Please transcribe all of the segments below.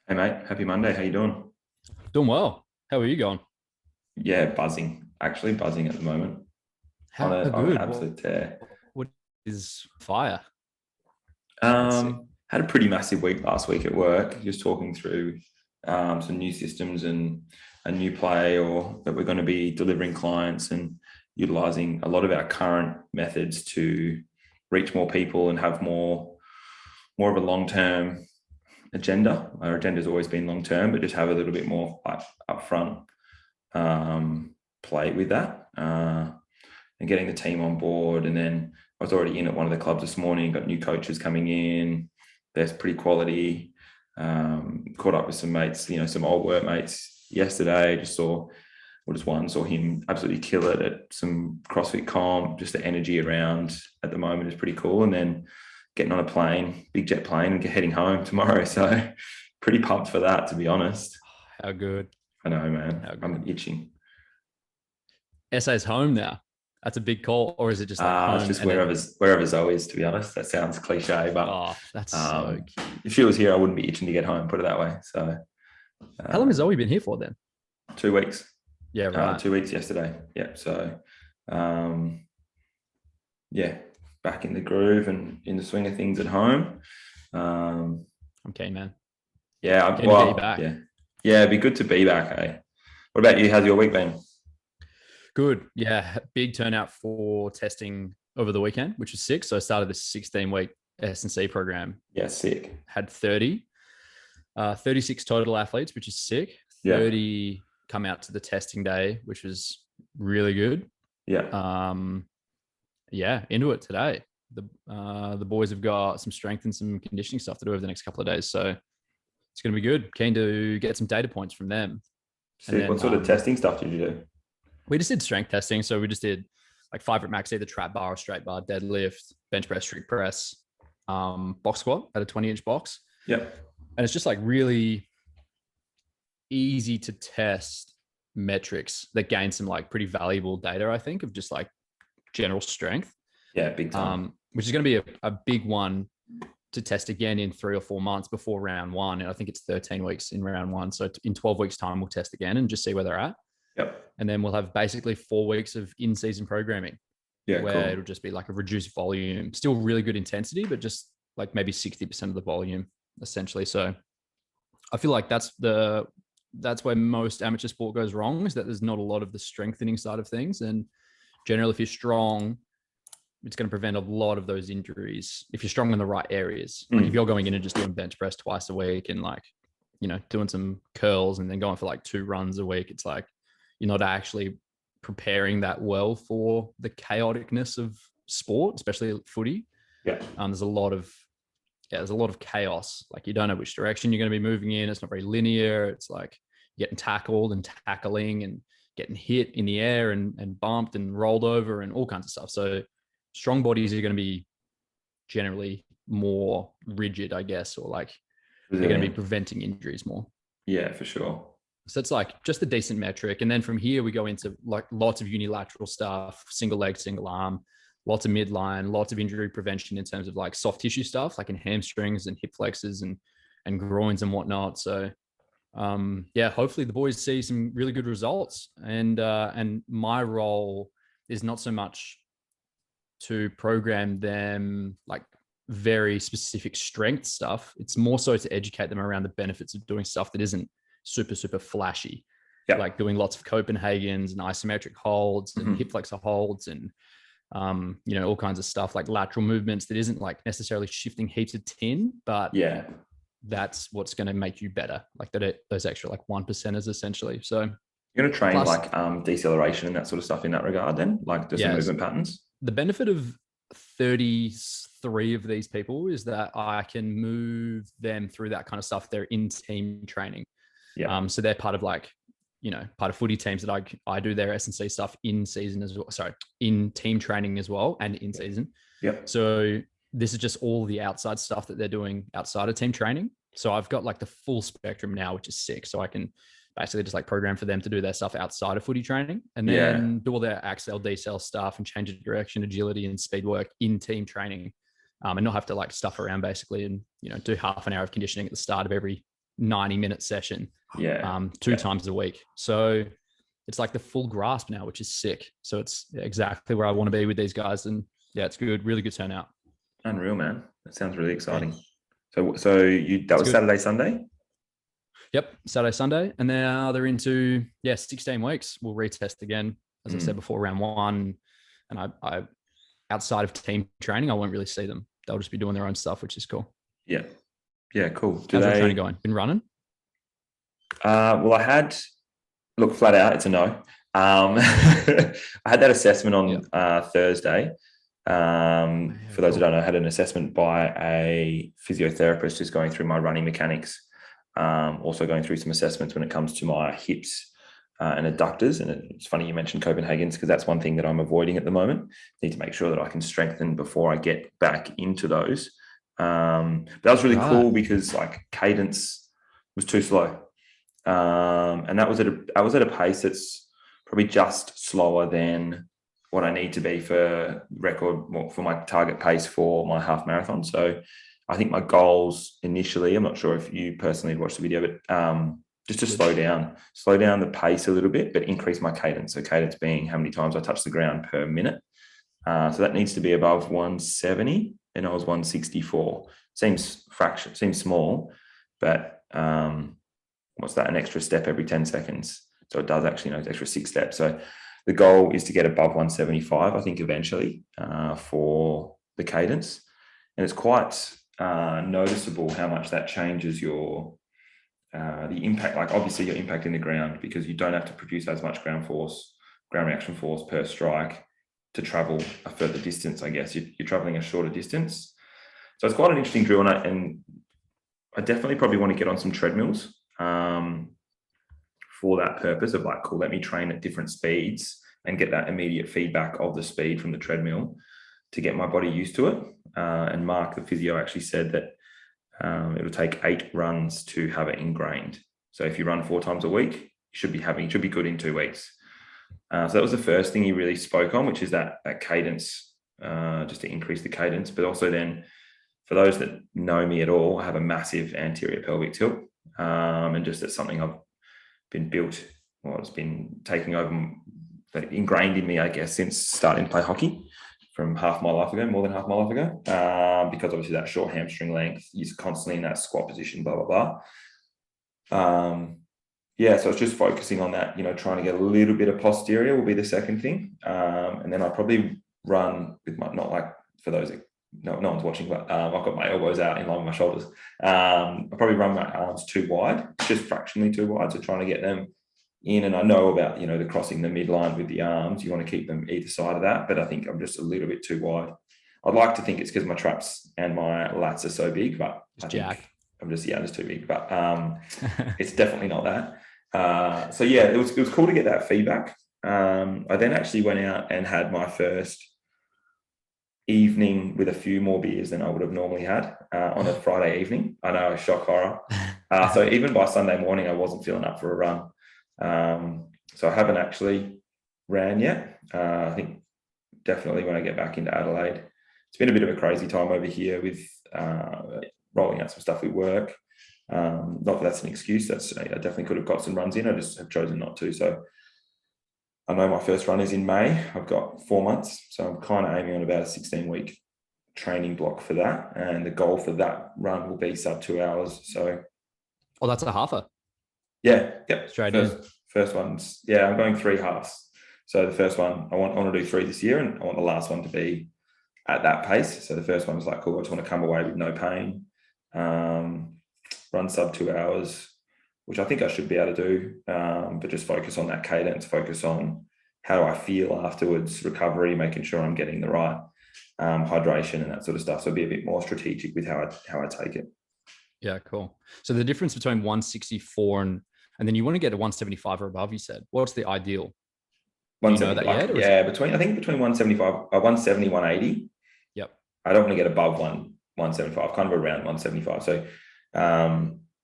Hey mate, happy Monday. How you doing? Doing well. How are you going? Yeah, buzzing. Actually buzzing at the moment. How On an good? absolute tear. What is fire? That's sick. Had a pretty massive week last week at work, just talking through some new systems and a new play or that we're going to be delivering clients and utilizing a lot of our current methods to reach more people and have more of a long-term agenda. Our agenda has always been long-term, but just have a little bit more upfront play with that and getting the team on board. And then I was already in at one of the clubs this morning, got new coaches coming in. There's pretty quality. Caught up with some mates, some old work mates yesterday. Saw him absolutely kill it at some CrossFit comp. Just the energy around at the moment is pretty cool. And then getting on a plane, big jet plane, and heading home tomorrow. So pretty pumped for that, to be honest. How good? I know, man. How good? I'm itching. SA's home now. That's a big call, or is it just like home? It's just and wherever Zoe is, to be honest. That sounds cliche, but Oh, that's so cute. if she was here, I wouldn't be itching to get home, put it that way. So How long has Zoe been here for then? 2 weeks. Yeah, right. 2 weeks yesterday. Yeah. So yeah, back in the groove and in the swing of things at home. I'm keen, man. Yeah, Keen to get you back. yeah, it'd be good to be back. Hey, what about you? How's your week been? Good. Yeah, big turnout for testing over the weekend, which is sick. So I started this 16-week S&C program. Yeah, sick. Had 36 total athletes, which is sick. Yeah. 30 come out to the testing day, which was really good. Yeah. Yeah, into it today. The boys have got some strength and some conditioning stuff to do over the next couple of days, so it's going to be good. Keen to get some data points from them. Sick. And then, what sort of testing stuff did you do? We just did strength testing, so we just did like 5 rep max, either trap bar or straight bar, deadlift, bench press, strict press, box squat at a 20-inch box. Yeah. And it's just like really easy to test metrics that gain some like pretty valuable data, I think, of just like general strength. Yeah, big time. Which is going to be a big one to test again in 3 or 4 months before round one. And I think it's 13 weeks in round one. So in 12 weeks time, we'll test again and just see where they're at. Yep. And then we'll have basically 4 weeks of in-season programming. Yeah, where cool. It'll just be like a reduced volume, still really good intensity, but just like maybe 60% of the volume essentially. So I feel like that's where most amateur sport goes wrong, is that there's not a lot of the strengthening side of things. And generally, if you're strong, it's going to prevent a lot of those injuries if you're strong in the right areas. Like if you're going in and just doing bench press twice a week and like, doing some curls and then going for like 2 runs a week, it's like you're not actually preparing that well for the chaoticness of sport, especially footy. Yeah. There's a lot of chaos. Like you don't know which direction you're going to be moving in. It's not very linear. It's like getting tackled and tackling and getting hit in the air and bumped and rolled over and all kinds of stuff. So strong bodies are going to be generally more rigid, I guess, or like they're going to be preventing injuries more. Yeah, for sure. So it's like just a decent metric. And then from here, we go into like lots of unilateral stuff, single leg, single arm, lots of midline, lots of injury prevention in terms of like soft tissue stuff, like in hamstrings and hip flexors and groins and whatnot. So yeah, hopefully the boys see some really good results. And my role is not so much to program them like very specific strength stuff. It's more so to educate them around the benefits of doing stuff that isn't super, super flashy. Yep. Like doing lots of Copenhagen's and isometric holds and hip flexor holds and, all kinds of stuff like lateral movements that isn't like necessarily shifting heaps of tin, but yeah, that's what's going to make you better. Like those extra like 1%ers essentially. So you're going to train like deceleration and that sort of stuff in that regard then, like just the movement patterns. The benefit of 33 of these people is that I can move them through that kind of stuff. They're in team training. Yeah. So they're part of like, part of footy teams that I do their S&C stuff in season as well. Sorry, in team training as well and in season. Yep. So this is just all the outside stuff that they're doing outside of team training. So I've got like the full spectrum now, which is sick. So I can basically just like program for them to do their stuff outside of footy training and then do all their accel, decel stuff and change of direction, agility and speed work in team training. And not have to like stuff around basically and, do half an hour of conditioning at the start of every 90-minute session, two times a week. So it's like the full grasp now, which is sick. So it's exactly where I want to be with these guys. And yeah, it's good. Really good turnout. Unreal, man. That sounds really exciting. So that was Saturday, Sunday? Yep. Saturday, Sunday. And now they're into, 16 weeks. We'll retest again, as I said before, round 1. And I outside of team training, I won't really see them. They'll just be doing their own stuff, which is cool. Yeah. Yeah, cool. How's your training going? Been running? Well, look, flat out, it's a no. I had that assessment on Thursday. For those who don't know, I had an assessment by a physiotherapist just going through my running mechanics, also going through some assessments when it comes to my hips and adductors. And it's funny you mentioned Copenhagen's, because that's one thing that I'm avoiding at the moment. Need to make sure that I can strengthen before I get back into those. But that was really cool because like Cadence was too slow. And I was at a pace that's probably just slower than what I need to be for my target pace for my half marathon. So I think my goals initially, I'm not sure if you personally watched the video, but just to slow down the pace a little bit, but increase my cadence. So cadence being how many times I touch the ground per minute. So that needs to be above 170, and I was 164. Seems small, but what's that? An extra step every 10 seconds. So it does actually, it's extra 6 steps. So the goal is to get above 175, I think, eventually for the cadence. And it's quite noticeable how much that changes your the impact. Like obviously your impact in the ground, because you don't have to produce as much ground reaction force per strike to travel a further distance. I guess you're traveling a shorter distance. So it's quite an interesting drill, and I definitely probably want to get on some treadmills for that purpose of like, cool, let me train at different speeds and get that immediate feedback of the speed from the treadmill to get my body used to it. And Mark, the physio, actually said that it'll take 8 runs to have it ingrained. So if you run 4 times a week, you should be good in 2 weeks. So that was the first thing he really spoke on, which is that cadence, just to increase the cadence. But also then, for those that know me at all, I have a massive anterior pelvic tilt. And just that's something I've been it's been taking over, ingrained in me, I guess, since starting to play hockey from more than half my life ago, because obviously that short hamstring length, you're constantly in that squat position, blah, blah, blah. So it's just focusing on that, trying to get a little bit of posterior will be the second thing. And then I probably run with not like, for those that, no one's watching, but I've got my elbows out in line with my shoulders. I probably run my arms too wide, just fractionally too wide. So trying to get them in, and I know about, the crossing the midline with the arms, you want to keep them either side of that, but I think I'm just a little bit too wide. I'd like to think it's because my traps and my lats are so big, but I'm just too big, but it's definitely not that. So yeah, it was cool to get that feedback. I then actually went out and had my first evening with a few more beers than I would have normally had on a Friday evening. I know, shock horror. So even by Sunday morning, I wasn't feeling up for a run. So I haven't actually ran yet. I think definitely when I get back into Adelaide. It's been a bit of a crazy time over here with rolling out some stuff with work. Not that that's an excuse. I definitely could have got some runs in. I just have chosen not to. So I know my first run is in May. I've got 4 months. So I'm kind of aiming on about a 16-week training block for that. And the goal for that run will be sub 2 hours. So. Oh, that's a halfer. Yeah. Yep. Straight in. First one's, I'm going 3 halves. So the first one, I want to do 3 this year, and I want the last one to be at that pace. So the first one was like, cool, I just want to come away with no pain, run sub 2 hours, which I think I should be able to do, but just focus on that cadence, focus on how do I feel afterwards, recovery, making sure I'm getting the right hydration and that sort of stuff. So be a bit more strategic with how I take it. Yeah, cool. So the difference between 164 and then you want to get to 175 or above, you said. What's the ideal? Do you know that yet? Yeah, between 175, 170, 180. Yep. I don't want to get above 175, kind of around 175. So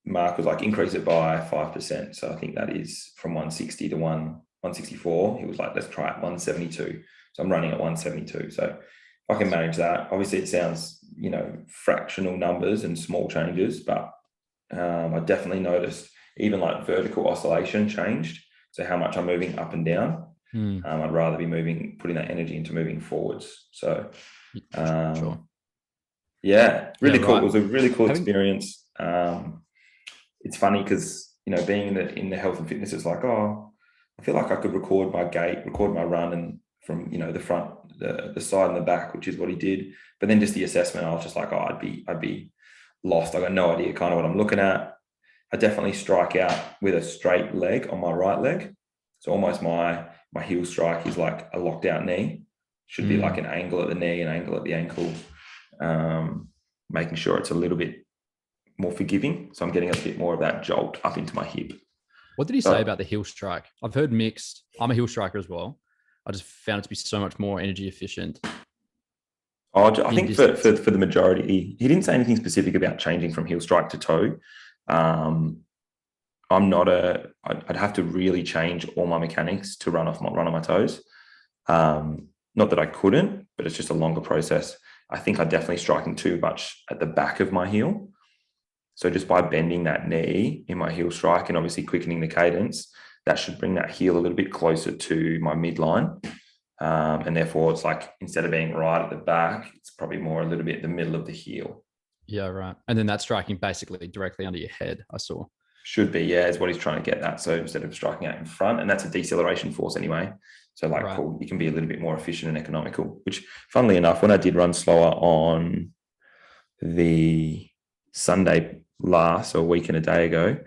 Mark was like, increase it by 5%. So I think that is from 160 to 164. He was like, let's try it 172. So I'm running at 172. So if I can manage that, obviously it sounds, fractional numbers and small changes, but I definitely noticed even like vertical oscillation changed. So how much I'm moving up and down. I'd rather be putting that energy into moving forwards. So, Sure. yeah, really cool. Right. It was a really cool experience. It's funny because, being in the health and fitness, it's like, oh, I feel like I could record my gait, record my run, and from, the front, the side and the back, which is what he did. But then just the assessment, I was just like, oh, I'd be lost. I got no idea kind of what I'm looking at. I definitely strike out with a straight leg on my right leg. So almost my heel strike is like a locked out knee. Should be like an angle at the knee, an angle at the ankle, making sure it's a little bit more forgiving. So I'm getting a bit more of that jolt up into my hip. What did he say about the heel strike? I've heard mixed. I'm a heel striker as well. I just found it to be so much more energy efficient. I think for the majority, he didn't say anything specific about changing from heel strike to toe. I'd have to really change all my mechanics to run on my toes. Not that I couldn't, but it's just a longer process. I think I'm definitely striking too much at the back of my heel. So just by bending that knee in my heel strike and obviously quickening the cadence, that should bring that heel a little bit closer to my midline. And therefore it's like, instead of being right at the back, it's probably more a little bit in the middle of the heel. Yeah, right. And then that's striking basically directly under your head, I saw. Should be, yeah, is what he's trying to get at. So instead of striking out in front, and that's a deceleration force anyway. So like, right. Cool, you can be a little bit more efficient and economical, which funnily enough, when I did run slower on the Sunday last, or a week and a day ago,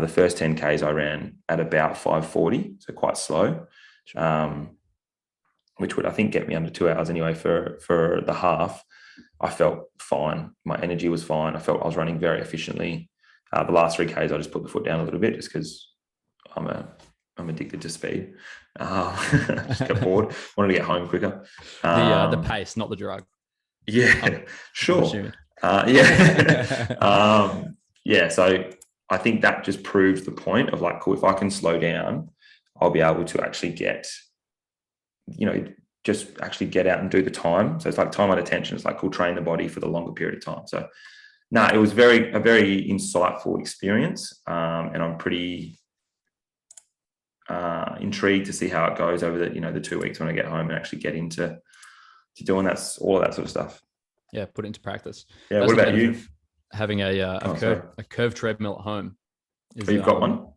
the first 10 Ks I ran at about 5:40, so quite slow, which would, I think, get me under 2 hours anyway for the half. I felt fine. My energy was fine. I felt I was running very efficiently. The last 3 Ks, I just put the foot down a little bit just because I'm addicted to speed. Just got bored. Wanted to get home quicker. The pace, not the drug. Yeah, sure. Yeah. Yeah. So I think that just proves the point of like, cool, if I can slow down, I'll be able to actually get, just actually get out and do the time. So it's like time under tension. It's like, cool, train the body for the longer period of time. So it was a very insightful experience. And I'm pretty intrigued to see how it goes over the 2 weeks when I get home and actually get into doing all of that sort of stuff. Yeah, put it into practice. Yeah. What about you? Having a curved treadmill at home. You've got one?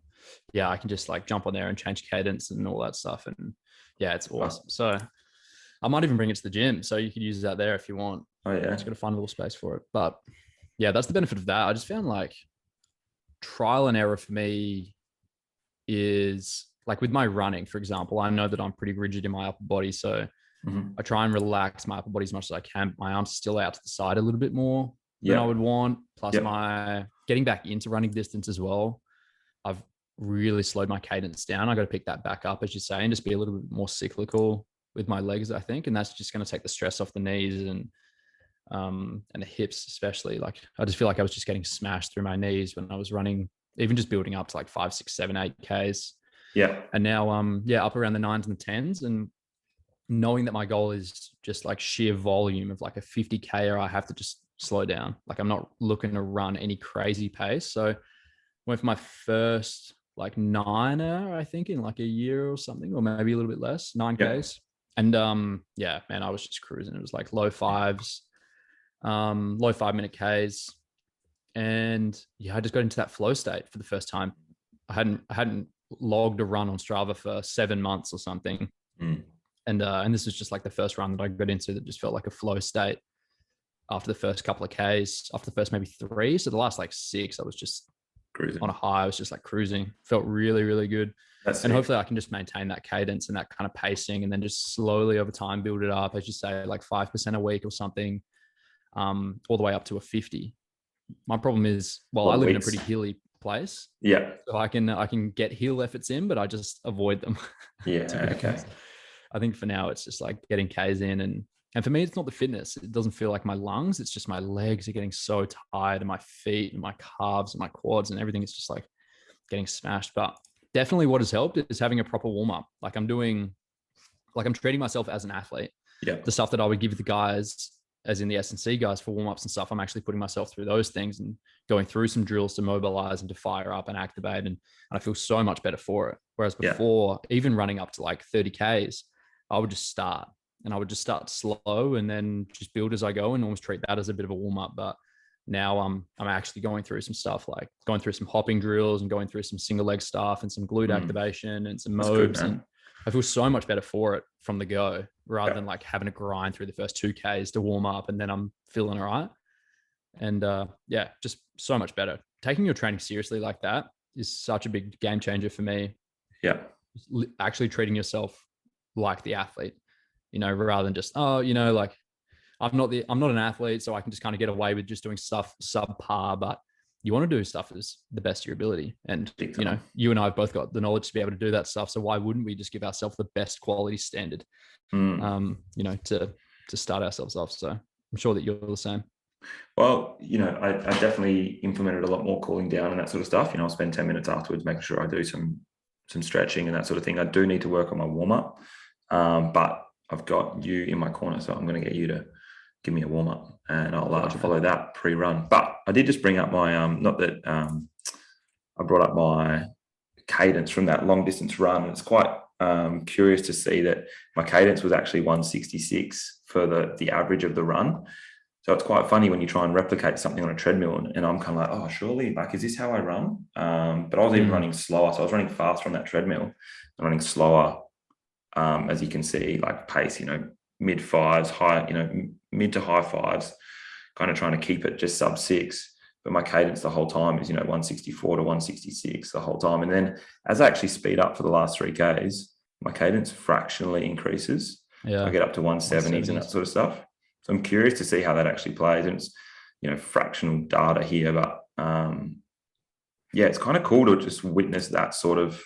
Yeah, I can just like jump on there and change cadence and all that stuff. And yeah, it's awesome. Oh. So I might even bring it to the gym. So you could use that there if you want. Oh yeah. Just got to find a little space for it. But yeah, that's the benefit of that. I just found like trial and error for me is like with my running, for example, I know that I'm pretty rigid in my upper body. So I try and relax my upper body as much as I can. My arms still out to the side a little bit more than I would want. Plus my getting back into running distance as well. I've really slowed my cadence down. I got to pick that back up, as you say, and just be a little bit more cyclical with my legs, I think. And that's just going to take the stress off the knees and the hips, especially. Like, I just feel like I was just getting smashed through my knees when I was running, even just building up to like 5, 6, 7, 8 Ks. Yeah. And now, up around the 9s and the 10s, and knowing that my goal is just like sheer volume of like a 50K, I have to just slow down. Like, I'm not looking to run any crazy pace. So went for my first like 9er, I think, in like a year or something, or maybe a little bit less, 9Ks. And man, I was just cruising. It was like low 5s, low 5-minute Ks. And yeah, I just got into that flow state for the first time. I hadn't logged a run on Strava for 7 months or something. And this was just like the first run that I got into that just felt like a flow state after the first couple of Ks, after the first maybe 3. So the last like 6, I was just cruising on a high. I was just like cruising. Felt really, really good. And hopefully I can just maintain that cadence and that kind of pacing, and then just slowly over time build it up, as you say, like 5% a week or something, all the way up to a 50. My problem is, I live in a pretty hilly place. Yeah. So I can get hill efforts in, but I just avoid them. Yeah. Okay. I think for now it's just like getting Ks in, and for me it's not the fitness. It doesn't feel like my lungs. It's just my legs are getting so tired, and my feet and my calves and my quads and everything is just like getting smashed. But definitely what has helped is having a proper warm up. I'm treating myself as an athlete. Yeah. The stuff that I would give the guys as in the S&C guys for warm-ups and stuff, I'm actually putting myself through those things and going through some drills to mobilize and to fire up and activate. And I feel so much better for it. Whereas before, even running up to like 30 Ks, I would just start slow and then just build as I go and almost treat that as a bit of a warm-up. But now I'm actually going through some stuff, like going through some hopping drills and going through some single leg stuff and some glute activation and some mobs. And I feel so much better for it from the go, rather than like having to grind through the first 2Ks to warm up and then I'm feeling all right. And just so much better. Taking your training seriously like that is such a big game changer for me. Yeah. Actually treating yourself like the athlete, rather than just, like I'm not an athlete, so I can just kind of get away with just doing stuff subpar, but you want to do stuff as the best of your ability. And, you and I have both got the knowledge to be able to do that stuff. So why wouldn't we just give ourselves the best quality standard, to start ourselves off? So I'm sure that you're the same. Well, I definitely implemented a lot more cooling down and that sort of stuff. I'll spend 10 minutes afterwards making sure I do some stretching and that sort of thing. I do need to work on my warm up, but I've got you in my corner, so I'm going to get you to give me a warm up, and I'll follow that pre-run. But I did just bring up my I brought up my cadence from that long distance run. And it's quite curious to see that my cadence was actually 166 for the average of the run. So it's quite funny when you try and replicate something on a treadmill, and I'm kind of like, oh, surely, like, is this how I run? But I was even running slower. So I was running faster on that treadmill and running slower, as you can see, like pace, mid fives, mid to high fives, kind of trying to keep it just sub 6. But my cadence the whole time is, 164 to 166 the whole time. And then as I actually speed up for the last 3Ks, my cadence fractionally increases. Yeah. So I get up to 170s and that sort of stuff. So I'm curious to see how that actually plays. And it's, fractional data here, but it's kind of cool to just witness that sort of,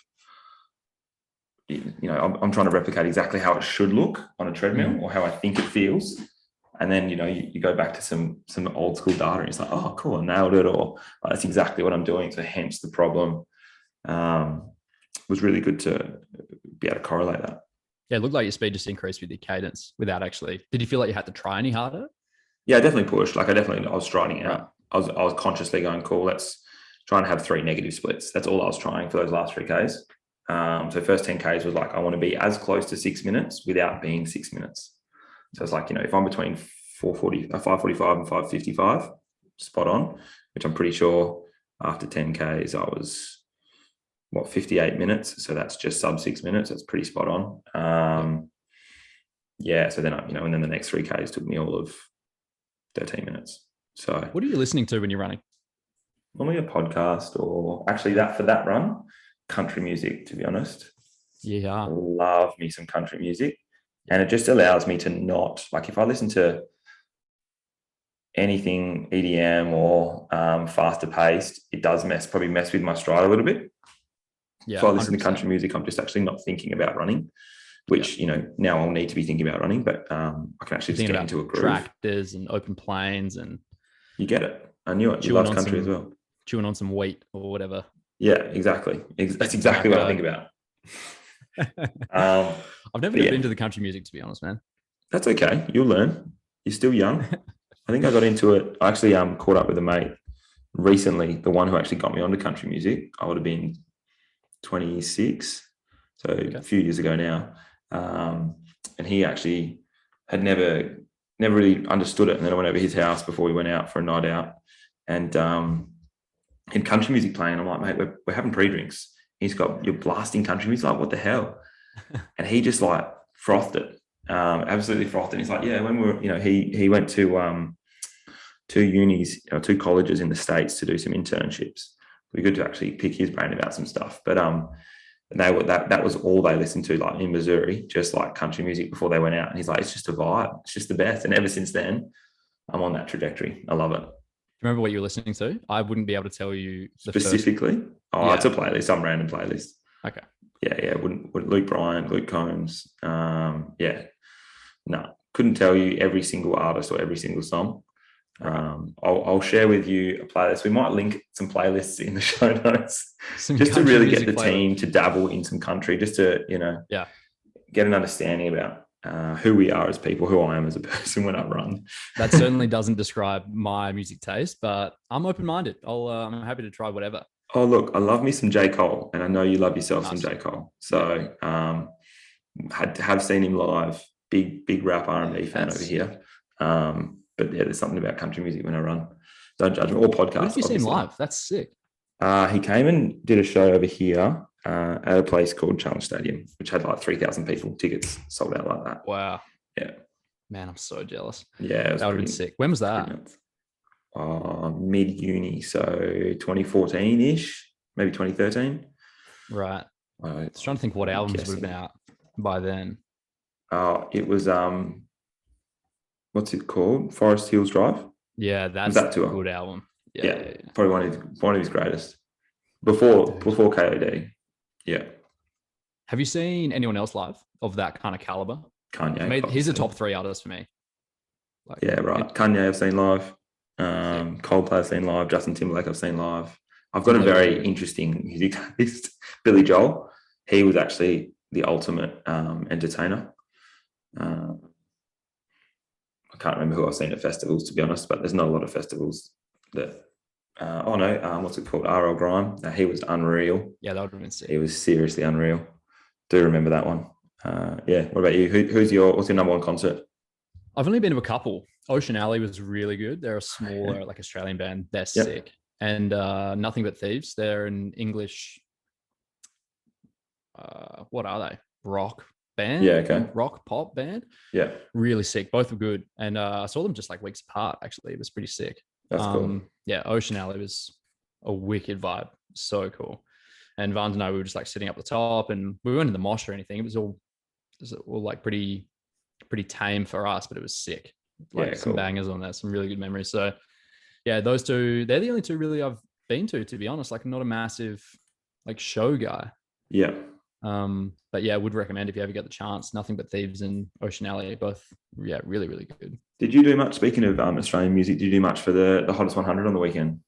I'm trying to replicate exactly how it should look on a treadmill or how I think it feels. And then, you go back to some old school data and it's like, oh, cool, I nailed it. Or that's exactly what I'm doing. So hence the problem. Was really good to be able to correlate that. Yeah, it looked like your speed just increased with your cadence without actually. Did you feel like you had to try any harder? Yeah, I definitely pushed. I was striding out. I was consciously going, cool, let's try and have 3 negative splits. That's all I was trying for those last 3Ks. So first 10Ks was like, I want to be as close to 6 minutes without being 6 minutes. So it's like, if I'm between 545 and 555, spot on, which I'm pretty sure after 10Ks, I was 58 minutes. So that's just sub 6 minutes. That's pretty spot on. So then, and then the next 3Ks took me all of 13 minutes. So what are you listening to when you're running? Normally a podcast, or actually for that run, country music, to be honest. Yeah. I love me some country music. And it just allows me to not, like, if I listen to anything EDM or faster paced, it does probably mess with my stride a little bit. Yeah, so I listen 100%. To country music, I'm just actually not thinking about running, which, now I'll need to be thinking about running, but I can actually just get into a groove. Tractors and open plains and... You get it. I knew it. You love country as well. Chewing on some wheat or whatever. Yeah, exactly. That's exactly what I think about. I've never been to the country music, to be honest, man. That's okay. You'll learn. You're still young. I think I got into it. I actually caught up with a mate recently, the one who actually got me onto country music. I would have been 26, so a few years ago now. And he actually had never really understood it. And then I went over his house before we went out for a night out, and in country music playing. I'm like, mate, we're having pre-drinks. You're blasting country music. Like, what the hell? And he just like frothed it, absolutely frothed it. And he's like, yeah, when we were, he went to 2 unis, 2 colleges in the States to do some internships. We could actually pick his brain about some stuff, but that was all they listened to, like in Missouri, just like country music before they went out. And he's like, it's just a vibe. It's just the best. And ever since then, I'm on that trajectory. I love it. Remember what you were listening to? I wouldn't be able to tell you specifically. It's a playlist, some random playlist. Okay. Yeah. Wouldn't Luke Bryan, Luke Combs. Couldn't tell you every single artist or every single song. I'll share with you a playlist. We might link some playlists in the show notes, just to really get the team to dabble in some country, just to get an understanding about who we are as people, who I am as a person when I run. That certainly doesn't describe my music taste, but I'm open-minded. I'm happy to try whatever. Oh, look, I love me some J. Cole, and I know you love yourself some Nice. J. Cole. So have seen him live. Big rap R&B fan over here. But yeah, there's something about country music when I run. Don't judge me. Or podcasts. Where did you see him obviously. live? That's sick. He came and did a show over here at a place called Challenge Stadium, which had like 3,000 people. Tickets sold out like that. Wow. Yeah. Man, I'm so jealous. Yeah. That would have been sick. When was that? Mid-uni, so 2014-ish, maybe 2013. Right. I was trying to think what albums would have been out by then. It was what's it called? Forest Hills Drive. Yeah, that's that a good album. Yeah. Probably one of his greatest. Before KOD. Yeah. Have you seen anyone else live of that kind of caliber? Kanye. He's a top 3 artist for me. Kanye I've seen live. Coldplay I've seen live. Justin Timberlake I've seen live. I've got a very interesting music taste. Billy Joel. He was actually the ultimate entertainer. I can't remember who I've seen at festivals, to be honest, but there's not a lot of festivals that. What's it called? R.L. Grime. He was unreal. Yeah, that would have been sick. He was seriously unreal. Do remember that one. What about you? What's your number one concert? I've only been to a couple. Ocean Alley was really good. They're a smaller, like Australian band. They're sick. And Nothing But Thieves. They're an English. What are they? Rock band? Yeah, okay. Rock pop band. Yeah. Really sick. Both were good. And I saw them just like weeks apart, actually. It was pretty sick. That's cool. Yeah, Ocean Alley was a wicked vibe. So cool. And Vans and I, we were just like sitting up the top, and we weren't in the mosh or anything. It was all like pretty tame for us, but it was sick. Like some bangers on there, some really good memories. So yeah, those two, they're the only two really I've been to be honest. Like, I'm not a massive like show guy. Yeah. But yeah, I would recommend if you ever get the chance. Nothing But Thieves and Ocean Alley, both really, really good. Did you do much, speaking of Australian music, did you do much for the Hottest 100 on the weekend?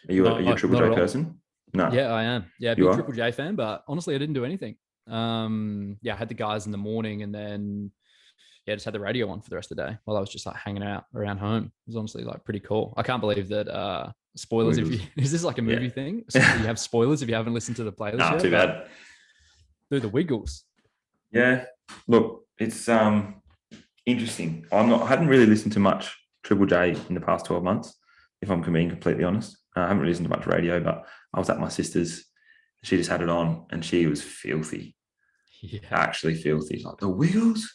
Are you a Triple J person? No. Yeah, I am. Yeah, big Triple J fan, but honestly, I didn't do anything. I had the guys in the morning, and then just had the radio on for the rest of the day while I was just like hanging out around home. It was honestly like pretty cool. I can't believe that spoilers. Is this like a movie thing? So you have spoilers if you haven't listened to the playlist yet? Too bad. Through the Wiggles. Yeah. Look, it's interesting. I hadn't really listened to much Triple J in the past 12 months, if I'm being completely honest. I haven't really listened to much radio, but I was at my sister's. She just had it on, and she was filthy. Yeah. Actually filthy. Like, the Wiggles?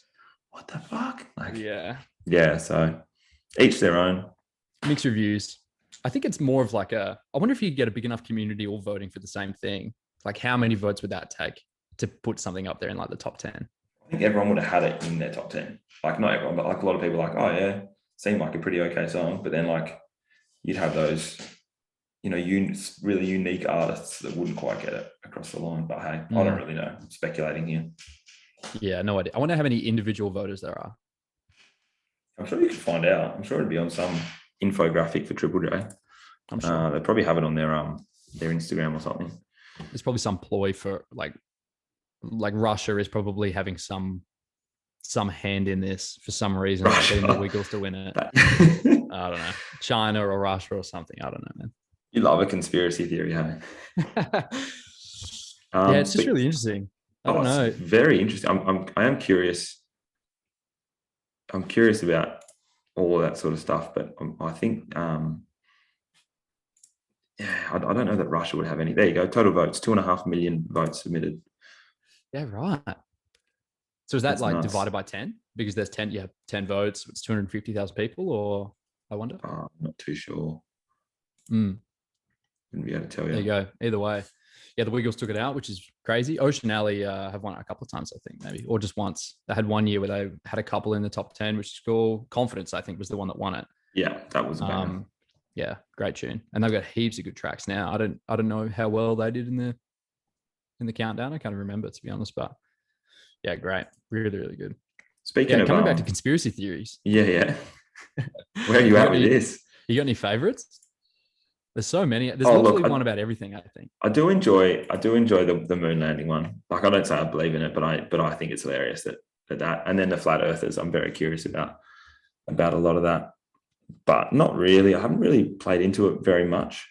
What the fuck? Like, yeah. So each their own. Mixed reviews. I think it's more of like I wonder if you get a big enough community all voting for the same thing. Like, how many votes would that take to put something up there in like the top 10? I think everyone would have had it in their top 10. Like, not everyone, but like a lot of people like, oh yeah, seemed like a pretty okay song. But then like you'd have those, really unique artists that wouldn't quite get it across the line. But hey, I don't really know. I'm speculating here. Yeah, no idea. I wonder how many individual voters there are. I'm sure you could find out. I'm sure it'd be on some infographic for Triple J. I'm sure. They probably have it on their Instagram or something. There's probably some ploy for like Russia is probably having some hand in this for some reason, getting the Wiggles to win it. I don't know, China or Russia or something. I don't know, man. You love a conspiracy theory, hey? It's just really interesting. I don't know. Very interesting. I am curious. I'm curious about all of that sort of stuff, but I think, I don't know that Russia would have any. There you go. Total votes, 2.5 million votes submitted. Yeah, right. So is that That's like nuts. divided by 10? Because there's 10, you have 10 votes, it's 250,000 people, or I wonder? I'm not too sure. Wouldn't be able to tell you. There you go. Either way. Yeah, the Wiggles took it out, which is crazy. Ocean Alley have won it a couple of times, I think, maybe, or just once. They had one year where they had a couple in the top 10, which is cool. Confidence, I think, was the one that won it. Yeah, that was a banger. Yeah, great tune. And they've got heaps of good tracks now. I don't know how well they did in the countdown. I can't remember, to be honest, but yeah, great. Really, really good. Speaking of coming back to conspiracy theories. Yeah. Where are you at with this? You got any favorites? There's so many. There's literally one about everything, I think. I do enjoy the moon landing one. Like, I don't say I believe in it, but I think it's hilarious that at that. And then the flat earthers, I'm very curious about a lot of that, but not really. I haven't really played into it very much.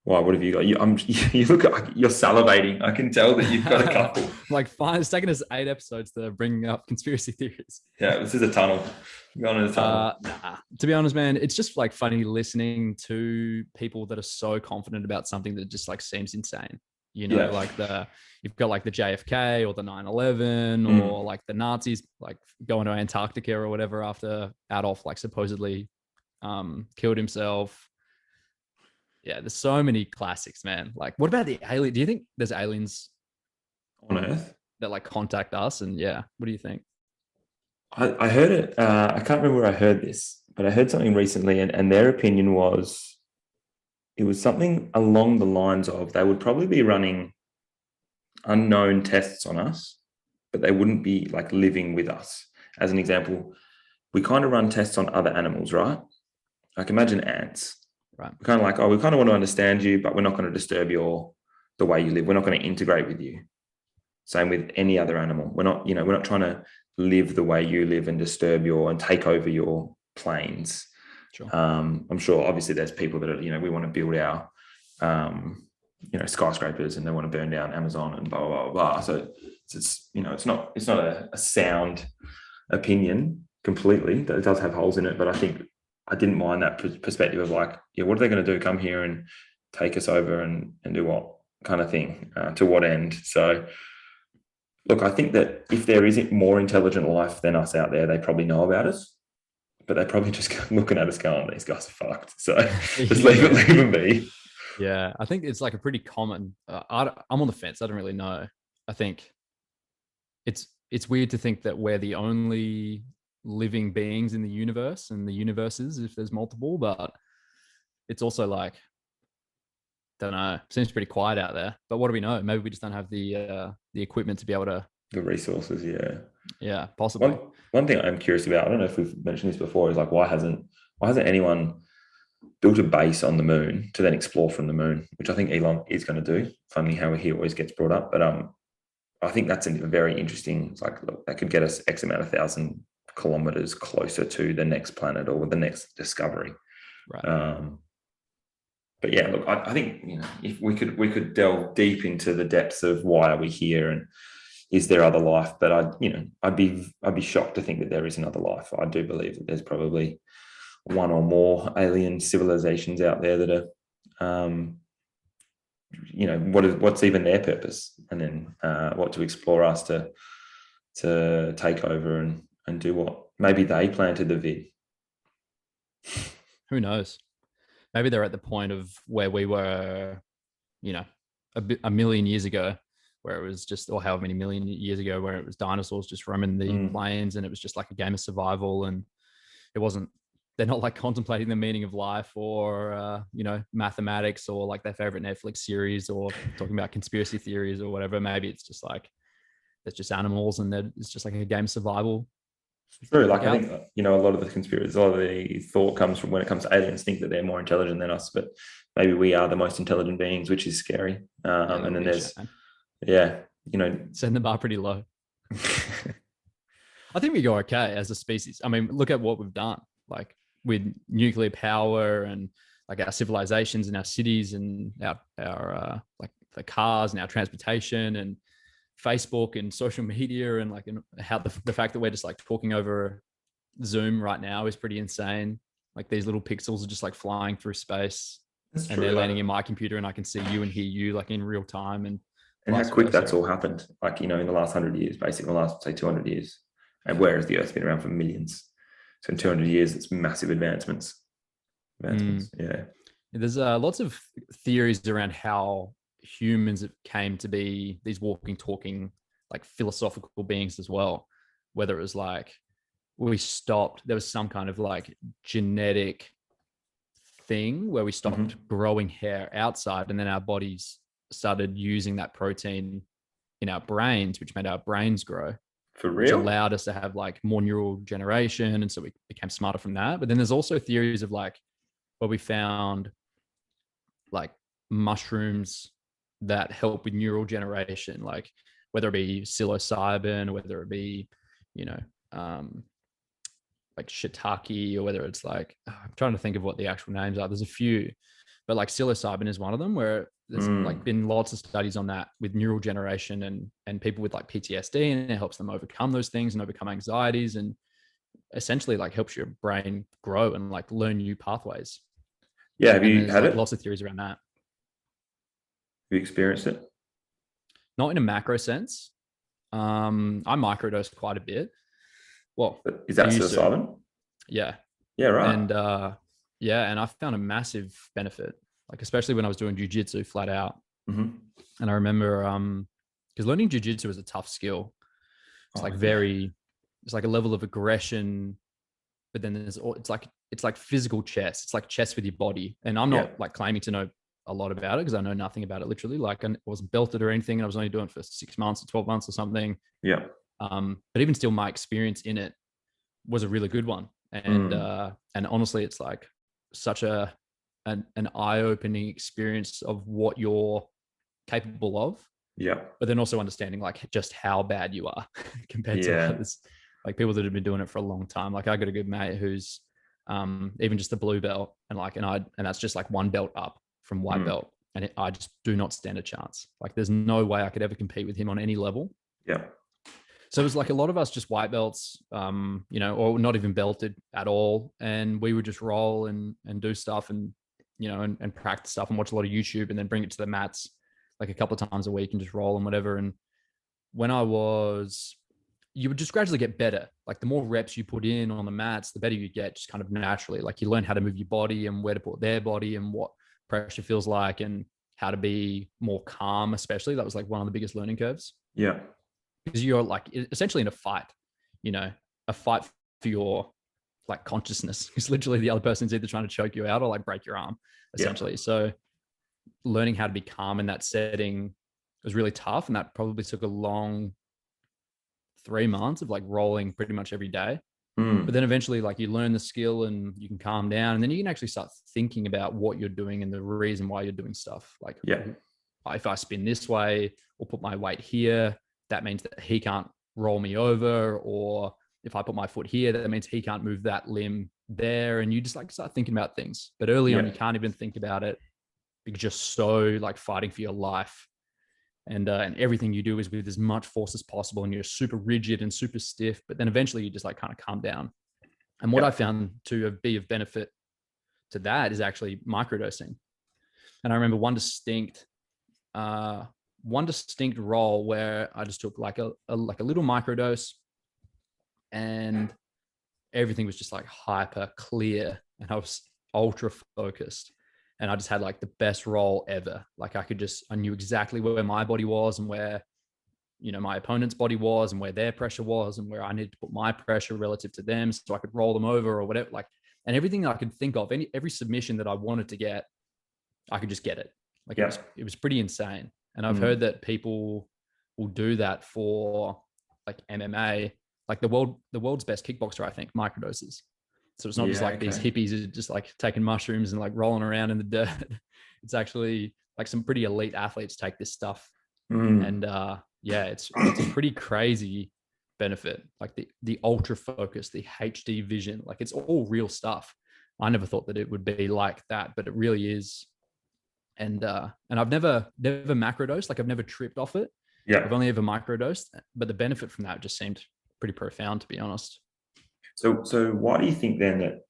Why? What have you got? You look at, you're salivating. I can tell that you've got a couple. Like, fine. It's taken us 8 episodes to bring up conspiracy theories. Yeah, this is a tunnel. Going in a tunnel. Nah. To be honest, man, it's just like funny listening to people that are so confident about something that just like seems insane. You know, like you've got like the JFK or the 9/11 or like the Nazis like going to Antarctica or whatever after Adolf like supposedly killed himself. Yeah, there's so many classics, man. Like, what about the alien? Do you think there's aliens on Earth that like contact us? And yeah, what do you think? I heard it. I can't remember where I heard this, but I heard something recently, and their opinion was it was something along the lines of they would probably be running unknown tests on us, but they wouldn't be like living with us. As an example, we kind of run tests on other animals, right? Like imagine ants. Right. We're kind of like, oh, we kind of want to understand you, but we're not going to disturb the way you live. We're not going to integrate with you. Same with any other animal. We're not trying to live the way you live and disturb and take over your planes. Sure. I'm sure obviously there's people that are, we want to build our, skyscrapers and they want to burn down Amazon and blah, blah, blah, blah. So it's not a sound opinion completely. It does have holes in it, but I think I didn't mind that perspective of like, yeah, what are they going to do? Come here and take us over and do what kind of thing, to what end? So look, I think that if there is more intelligent life than us out there, they probably know about us, but they're probably just looking at us going, these guys are fucked. So just leave them be. Yeah, I think it's like a pretty common, I'm on the fence. I don't really know. I think it's weird to think that we're the only living beings in the universe and the universes if there's multiple, but it's also like, don't know, seems pretty quiet out there. But what do we know? Maybe we just don't have the equipment to be able to, the resources. Yeah, possibly. One thing I'm curious about, I don't know if we've mentioned this before, is like why hasn't anyone built a base on the moon to then explore from the moon, which I think Elon is going to do. Funny how he always gets brought up, but I think that's a very interesting. It's like, look, that could get us X amount of 1,000 kilometers closer to the next planet or the next discovery. Right. But yeah, look, I think if we could delve deep into the depths of why are we here and is there other life? But I'd be shocked to think that there is another life. I do believe that there's probably one or more alien civilizations out there that are, what's even their purpose, and then what to explore us to take over and do what. Maybe they planted the vid. Who knows? Maybe they're at the point of where we were, a million years ago, where it was just, or however many million years ago, where it was dinosaurs just roaming the plains, and it was just like a game of survival, and they're not like contemplating the meaning of life or mathematics or like their favorite Netflix series or talking about conspiracy theories or whatever. Maybe it's just like it's just animals and it's just like a game of survival. True. Like I think a lot of the thought comes from when it comes to aliens, think that they're more intelligent than us, but maybe we are the most intelligent beings, which is scary. And then there's setting the bar pretty low. I think we go okay as a species. I mean, look at what we've done, like with nuclear power and like our civilizations and our cities and our like the cars and our transportation and Facebook and social media and like how the fact that we're just like talking over Zoom right now is pretty insane. Like these little pixels are just like flying through space. That's and true, they're landing in my computer and I can see you and hear you like in real time. And how quick that's all happened, like, in the last 100 years, basically the last, say, 200 years. And whereas the Earth's been around for millions. So in 200 years, it's massive advancements. Yeah. There's lots of theories around how humans came to be these walking, talking, like philosophical beings as well. Whether it was like there was some kind of like genetic thing where we stopped growing hair outside, and then our bodies started using that protein in our brains, which made our brains grow. For real? Which allowed us to have like more neural generation. And so we became smarter from that. But then there's also theories of like where we found like mushrooms that help with neural generation, like whether it be psilocybin or whether it be, you know, like shiitake, or whether it's like, I'm trying to think of what the actual names are. There's a few, but like psilocybin is one of them, where there's like been lots of studies on that with neural generation and people with like PTSD, and it helps them overcome those things and overcome anxieties, and essentially like helps your brain grow and like learn new pathways. Yeah. Have And you there's had like it? lots of theories around that. Have you experienced it? Not in a macro sense. I microdose quite a bit. Well, Is I that used to. psilocybin? Yeah. Yeah, right. And yeah, and I found a massive benefit, like especially when I was doing jujitsu flat out. Mm-hmm. And I remember because learning jujitsu is a tough skill. It's Oh, like yeah. it's like a level of aggression, but then it's like physical chess. It's like chess with your body. And I'm Yeah. not like claiming to know a lot about it, because I know nothing about it literally. Like I wasn't belted or anything, and I was only doing it for 6 months or 12 months or something. Yeah. But even still, my experience in it was a really good one. And honestly, it's like such an eye-opening experience of what you're capable of, Yeah. but then also understanding like just how bad you are compared to Yeah. others, like people that have been doing it for a long time. Like I got a good mate who's even just a blue belt, and that's just like one belt up from white belt, and I just do not stand a chance. Like there's no way I could ever compete with him on any level. Yeah. So it was like a lot of us just white belts, or not even belted at all, and we would just roll and do stuff, and and practice stuff and watch a lot of YouTube, and then bring it to the mats like a couple of times a week and just roll and whatever. And when you would just gradually get better. Like the more reps you put in on the mats, the better you get, just kind of naturally. Like you learn how to move your body and where to put their body and what pressure feels like, and how to be more calm. Especially that was like one of the biggest learning curves, Yeah. because you're like essentially in a fight, a fight for your like consciousness, because literally the other person's either trying to choke you out or like break your arm, essentially. Yeah. So learning how to be calm in that setting was really tough, and that probably took a long 3 months of like rolling pretty much every day. But then eventually like you learn the skill and you can calm down, and then you can actually start thinking about what you're doing and the reason why you're doing stuff. Like Yeah. if I spin this way or put my weight here, that means that he can't roll me over. Or if I put my foot here, that means he can't move that limb there. And you just like start thinking about things. But early on, Yeah. you can't even think about it, because you're just so like fighting for your life. And everything you do is with as much force as possible, and you're super rigid and super stiff. But then eventually you just like kind of calm down. And what Yeah. I found to be of benefit to that is actually microdosing. And I remember one distinct role where I just took like a little microdose, and everything was just like hyper clear, and I was ultra focused, and I just had like the best role ever. Like I knew exactly where my body was, and where my opponent's body was, and where their pressure was, and where I needed to put my pressure relative to them, so I could roll them over or whatever. Like, and everything that I could think of, every submission that I wanted to get, I could just get it. Like Yeah. it was pretty insane. And I've heard that people will do that for like MMA. Like the world's best kickboxer, I think, microdoses. So it's not just Yeah. like these Okay. hippies who are just like taking mushrooms and like rolling around in the dirt. It's actually like some pretty elite athletes take this stuff. And yeah, it's a pretty crazy benefit. Like the ultra focus, the HD vision, like it's all real stuff. I never thought that it would be like that, but it really is. And I've never macrodosed. Like I've never tripped off it. Yeah. I've only ever microdosed, but the benefit from that just seemed pretty profound, to be honest. So why do you think then that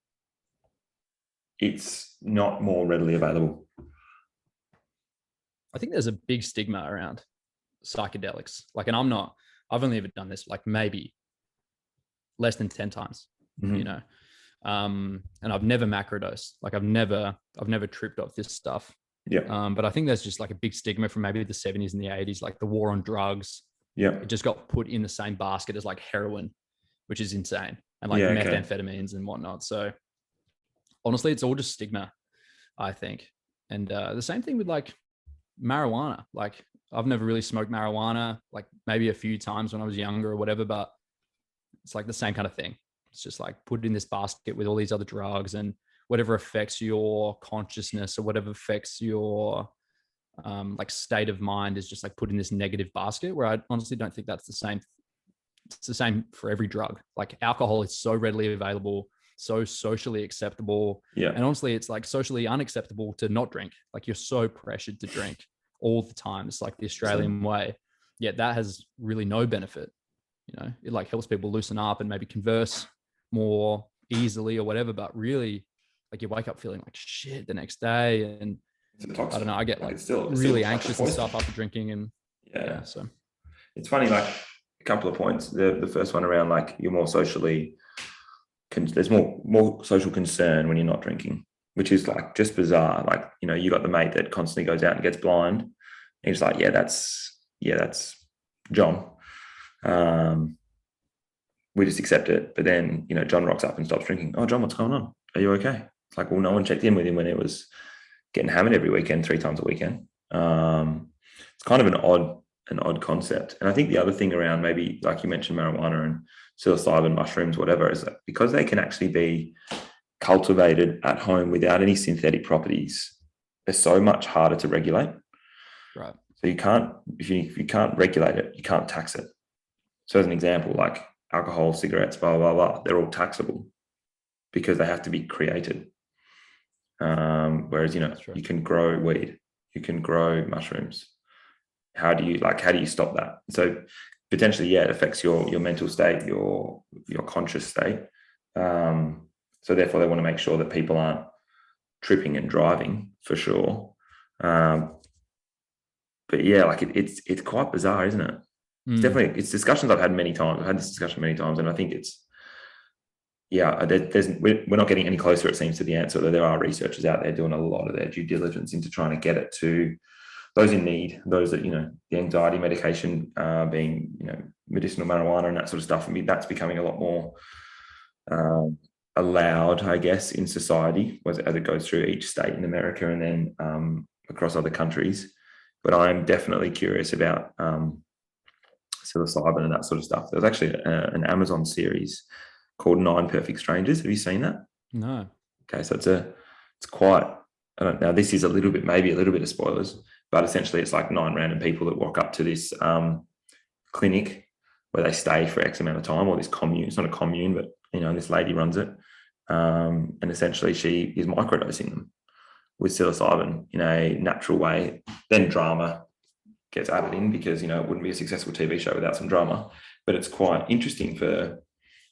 it's not more readily available? I think there's a big stigma around psychedelics. Like, and I've only ever done this like maybe less than 10 times, Mm-hmm. And I've never macrodosed. Like I've never tripped off this stuff. Yeah. But I think there's just like a big stigma from maybe the 70s and the 80s, like the war on drugs. Yeah. It just got put in the same basket as like heroin, which is insane, and like Yeah. Okay. methamphetamines and whatnot. So honestly, it's all just stigma, I think. And the same thing with like marijuana. Like I've never really smoked marijuana, like maybe a few times when I was younger or whatever, but it's like the same kind of thing. It's just like put in this basket with all these other drugs, and whatever affects your consciousness or whatever affects your like state of mind is just like put in this negative basket, where I honestly don't think that's the same it's the same for every drug. Like alcohol is so readily available, so socially acceptable. Yeah. And honestly, it's like socially unacceptable to not drink. Like you're so pressured to drink all the time. It's like the Australian way. Yet that has really no benefit. You know, it like helps people loosen up and maybe converse more easily or whatever. But really, like you wake up feeling like shit the next day. And I don't know, I get like really anxious and stuff after drinking. And yeah, so it's funny, like a couple of points. The first one around like you're more socially, there's more social concern when you're not drinking, which is like just bizarre. Like, you know, you got the mate that constantly goes out and gets blind. And he's like, that's John. We just accept it. But then, you know, John rocks up and stops drinking. Oh, John, what's going on? Are you okay? It's like, well, no one checked in with him when it was getting hammered every weekend, 3 times a weekend. It's kind of an odd concept. And I think the other thing around maybe, like you mentioned, marijuana and psilocybin, mushrooms, whatever, is that because they can actually be cultivated at home without any synthetic properties, they're so much harder to regulate. Right. So you can't, if you can't regulate it, you can't tax it. So as an example, like alcohol, cigarettes, blah, blah, blah, they're all taxable because they have to be created. Whereas, you know, you can grow weed, you can grow mushrooms. How do you stop that? So potentially, yeah, it affects your mental state, your conscious state. So therefore they want to make sure that people aren't tripping and driving for sure. But yeah, like it's quite bizarre, isn't it? It's definitely, it's discussions I've had many times. I've had this discussion many times, and I think it's, yeah, we're not getting any closer, it seems, to the answer. Though there are researchers out there doing a lot of their due diligence into trying to get it to those in need, those that, you know, the anxiety medication being, you know, medicinal marijuana and that sort of stuff. I mean, that's becoming a lot more allowed, I guess, in society as it goes through each state in America and then across other countries. But I'm definitely curious about psilocybin and that sort of stuff. There's actually an Amazon series called 9 Perfect Strangers. Have you seen that? No. Okay, so it's quite, I don't know, this is maybe a little bit of spoilers, but essentially it's like 9 random people that walk up to this clinic where they stay for X amount of time, or this commune. It's not a commune, but, you know, this lady runs it. And essentially she is microdosing them with psilocybin in a natural way. Then drama gets added in because, you know, it wouldn't be a successful TV show without some drama. But it's quite interesting for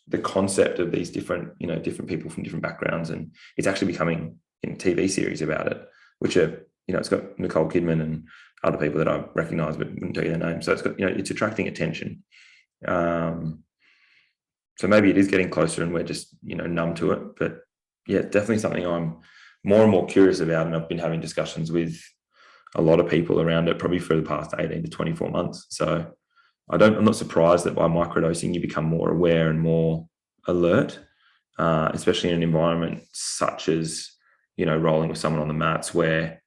the concept of these different people from different backgrounds. And it's actually becoming a TV series about it, which are, you know, it's got Nicole Kidman and other people that I recognize but wouldn't tell you their names. So it's got, you know, it's attracting attention. So maybe it is getting closer and we're just, you know, numb to it. But yeah, definitely something I'm more and more curious about. And I've been having discussions with a lot of people around it probably for the past 18 to 24 months. So I'm not surprised that by microdosing, you become more aware and more alert, especially in an environment such as, you know, rolling with someone on the mats where,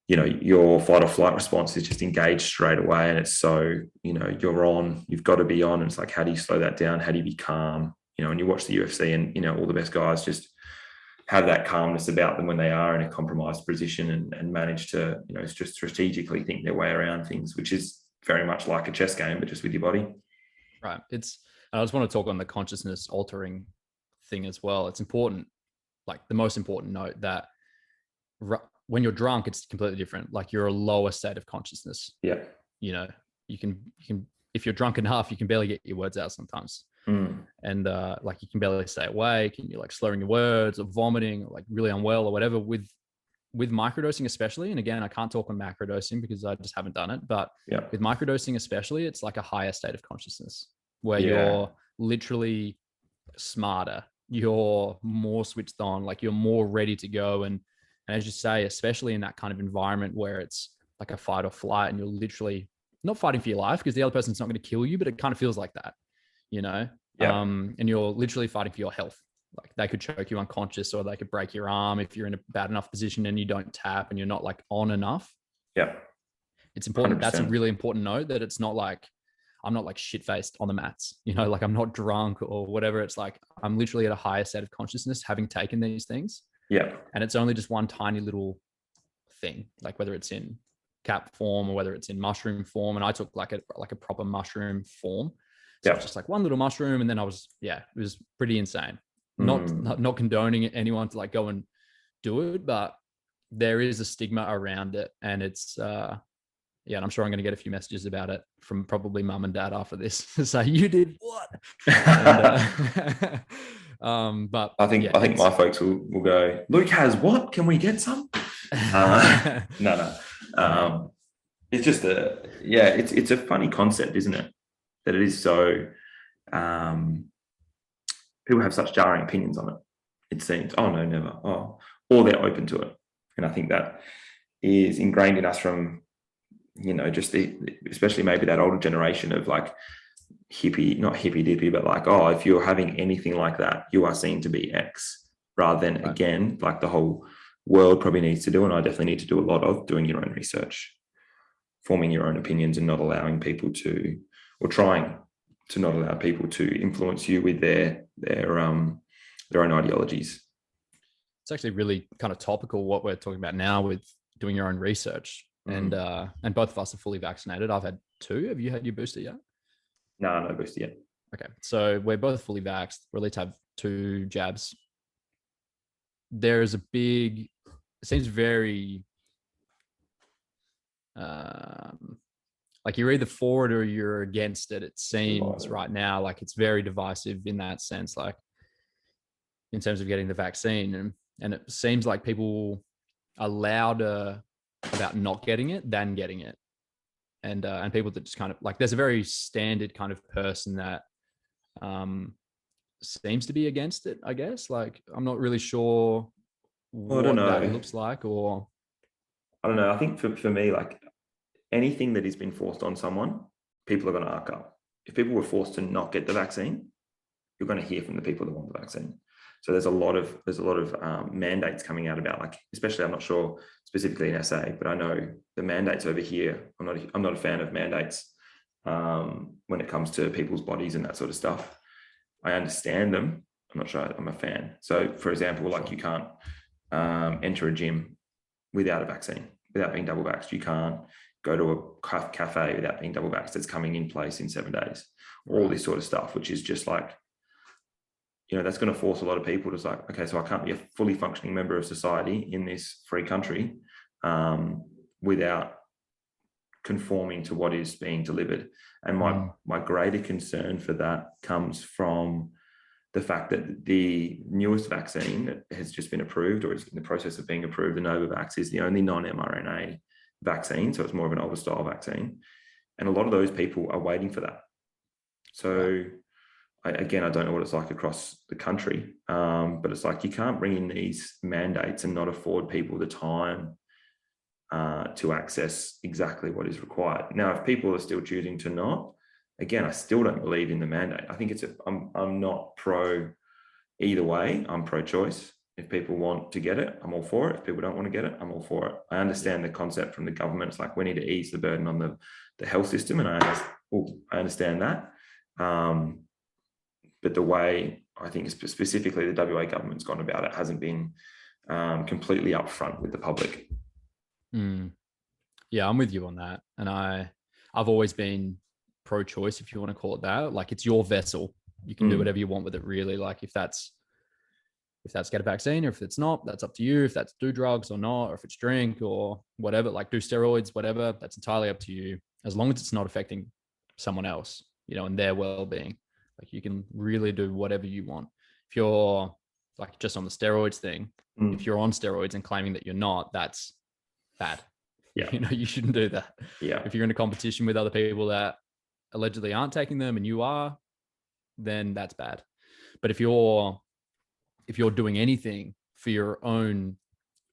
you know, your fight or flight response is just engaged straight away. And it's so, you know, you've got to be on. And it's like, how do you slow that down? How do you be calm? You know, when you watch the UFC and, you know, all the best guys just have that calmness about them when they are in a compromised position and manage to, you know, just strategically think their way around things, which is very much like a chess game, but just with your body. Right. I just want to talk on the consciousness altering thing as well. It's important, like the most important note that when you're drunk, it's completely different. Like you're a lower state of consciousness. Yeah. You know, you can, if you're drunk enough, you can barely get your words out sometimes. And like you can barely stay awake and you're like slurring your words or vomiting or like really unwell or whatever with microdosing especially. And again, I can't talk on macrodosing because I just haven't done it, but with microdosing especially, it's like a higher state of consciousness where you're literally smarter, you're more switched on, like you're more ready to go. And as you say, especially in that kind of environment where it's like a fight or flight and you're literally not fighting for your life because the other person's not going to kill you, but it kind of feels like that, you know? And you're literally fighting for your health. Like they could choke you unconscious or they could break your arm if you're in a bad enough position and you don't tap and you're not like on enough. Yeah. It's important. 100%. That's a really important note that it's not like, I'm not like shit-faced on the mats, you know, like I'm not drunk or whatever. It's like, I'm literally at a higher state of consciousness having taken these things. Yeah. And it's only just one tiny little thing, like whether it's in cap form or whether it's in mushroom form. And I took like a proper mushroom form. So it's just like one little mushroom. And then it was pretty insane. Not condoning anyone to like go and do it, but there is a stigma around it. And it's, and I'm sure I'm going to get a few messages about it from probably mum and dad after this to say, you did what? But I think my folks will go, Luke has what? Can we get some? No. It's just it's a funny concept, isn't it? That it is so, people have such jarring opinions on it. It seems, oh no, never. Oh, or they're open to it. And I think that is ingrained in us from, just especially maybe that older generation of like not hippy dippy, but like, oh, if you're having anything like that, you are seen to be X, rather than again, like the whole world probably needs to do, and I definitely need to do a lot of doing your own research, forming your own opinions, and not allowing people to, or trying to not allow people to influence you with their own ideologies. It's actually really kind of topical what we're talking about now with doing your own research. And both of us are fully vaccinated. I've had 2. Have you had your booster yet? No booster yet. Okay. So we're both fully vaxxed. We're allowed to have 2 jabs. There is it seems very, like you're either for it or you're against it. It seems right now, like it's very divisive in that sense, like in terms of getting the vaccine. And it seems like people are louder about not getting it than getting it. And people that just kind of like, there's a very standard kind of person that seems to be against it, I guess. Like, I'm not really sure what that looks like, or I don't know. I think for me, like anything that has been forced on someone, people are going to arc up. If people were forced to not get the vaccine, you're going to hear from the people that want the vaccine. So there's a lot of mandates coming out about, like, especially, I'm not sure specifically in SA, but I know the mandates over here. I'm not a fan of mandates when it comes to people's bodies and that sort of stuff. I understand them. I'm not sure I'm a fan. So, for example, like you can't enter a gym without a vaccine, without being double vaxxed. You can't go to a cafe without being double vaxxed. That's coming in place in 7 days. All this sort of stuff, which is just like, that's going to force a lot of people to like, okay, so I can't be a fully functioning member of society in this free country without conforming to what is being delivered. And my greater concern for that comes from the fact that the newest vaccine that has just been approved, or is in the process of being approved, the Novavax, is the only non-mRNA vaccine. So it's more of an older style vaccine. And a lot of those people are waiting for that. So I don't know what it's like across the country, but it's like you can't bring in these mandates and not afford people the time to access exactly what is required. Now, if people are still choosing to not, again, I still don't believe in the mandate. I think I'm not pro either way. I'm pro-choice. If people want to get it, I'm all for it. If people don't want to get it, I'm all for it. I understand the concept from the government. It's like, we need to ease the burden on the health system, and I understand that. But the way, I think specifically the WA government's gone about it hasn't been completely upfront with the public. Yeah, I'm with you on that. And I've always been pro-choice, if you want to call it that. Like, it's your vessel. You can do whatever you want with it, really. Like, if that's get a vaccine, or if it's not, that's up to you. If that's do drugs or not, or if it's drink or whatever, like do steroids, whatever, that's entirely up to you, as long as it's not affecting someone else, and their well-being. Like, you can really do whatever you want. If you're like just on the steroids thing, if you're on steroids and claiming that you're not, that's bad. Yeah. You shouldn't do that. Yeah. If you're in a competition with other people that allegedly aren't taking them and you are, then that's bad. But if you're doing anything for your own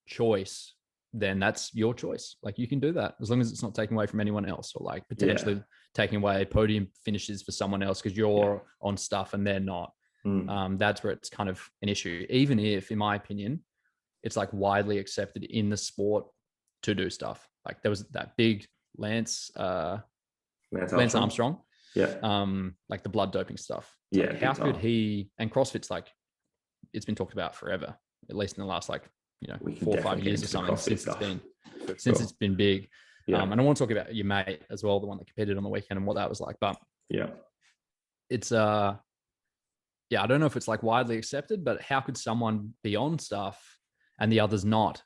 choice, then that's your choice. Like, you can do that as long as it's not taking away from anyone else, or like potentially taking away podium finishes for someone else because you're on stuff and they're not. That's where it's kind of an issue. Even if, in my opinion, it's like widely accepted in the sport to do stuff. Like, there was that big Lance Armstrong. Yeah. Like the blood doping stuff. Yeah. How could he, and CrossFit's like, it's been talked about forever, at least in the last 4 or 5 years or something, since it's been big. And I want to talk about your mate as well, the one that competed on the weekend, and what that was like. But it's yeah, I don't know if it's like widely accepted, but how could someone be on stuff and the others not,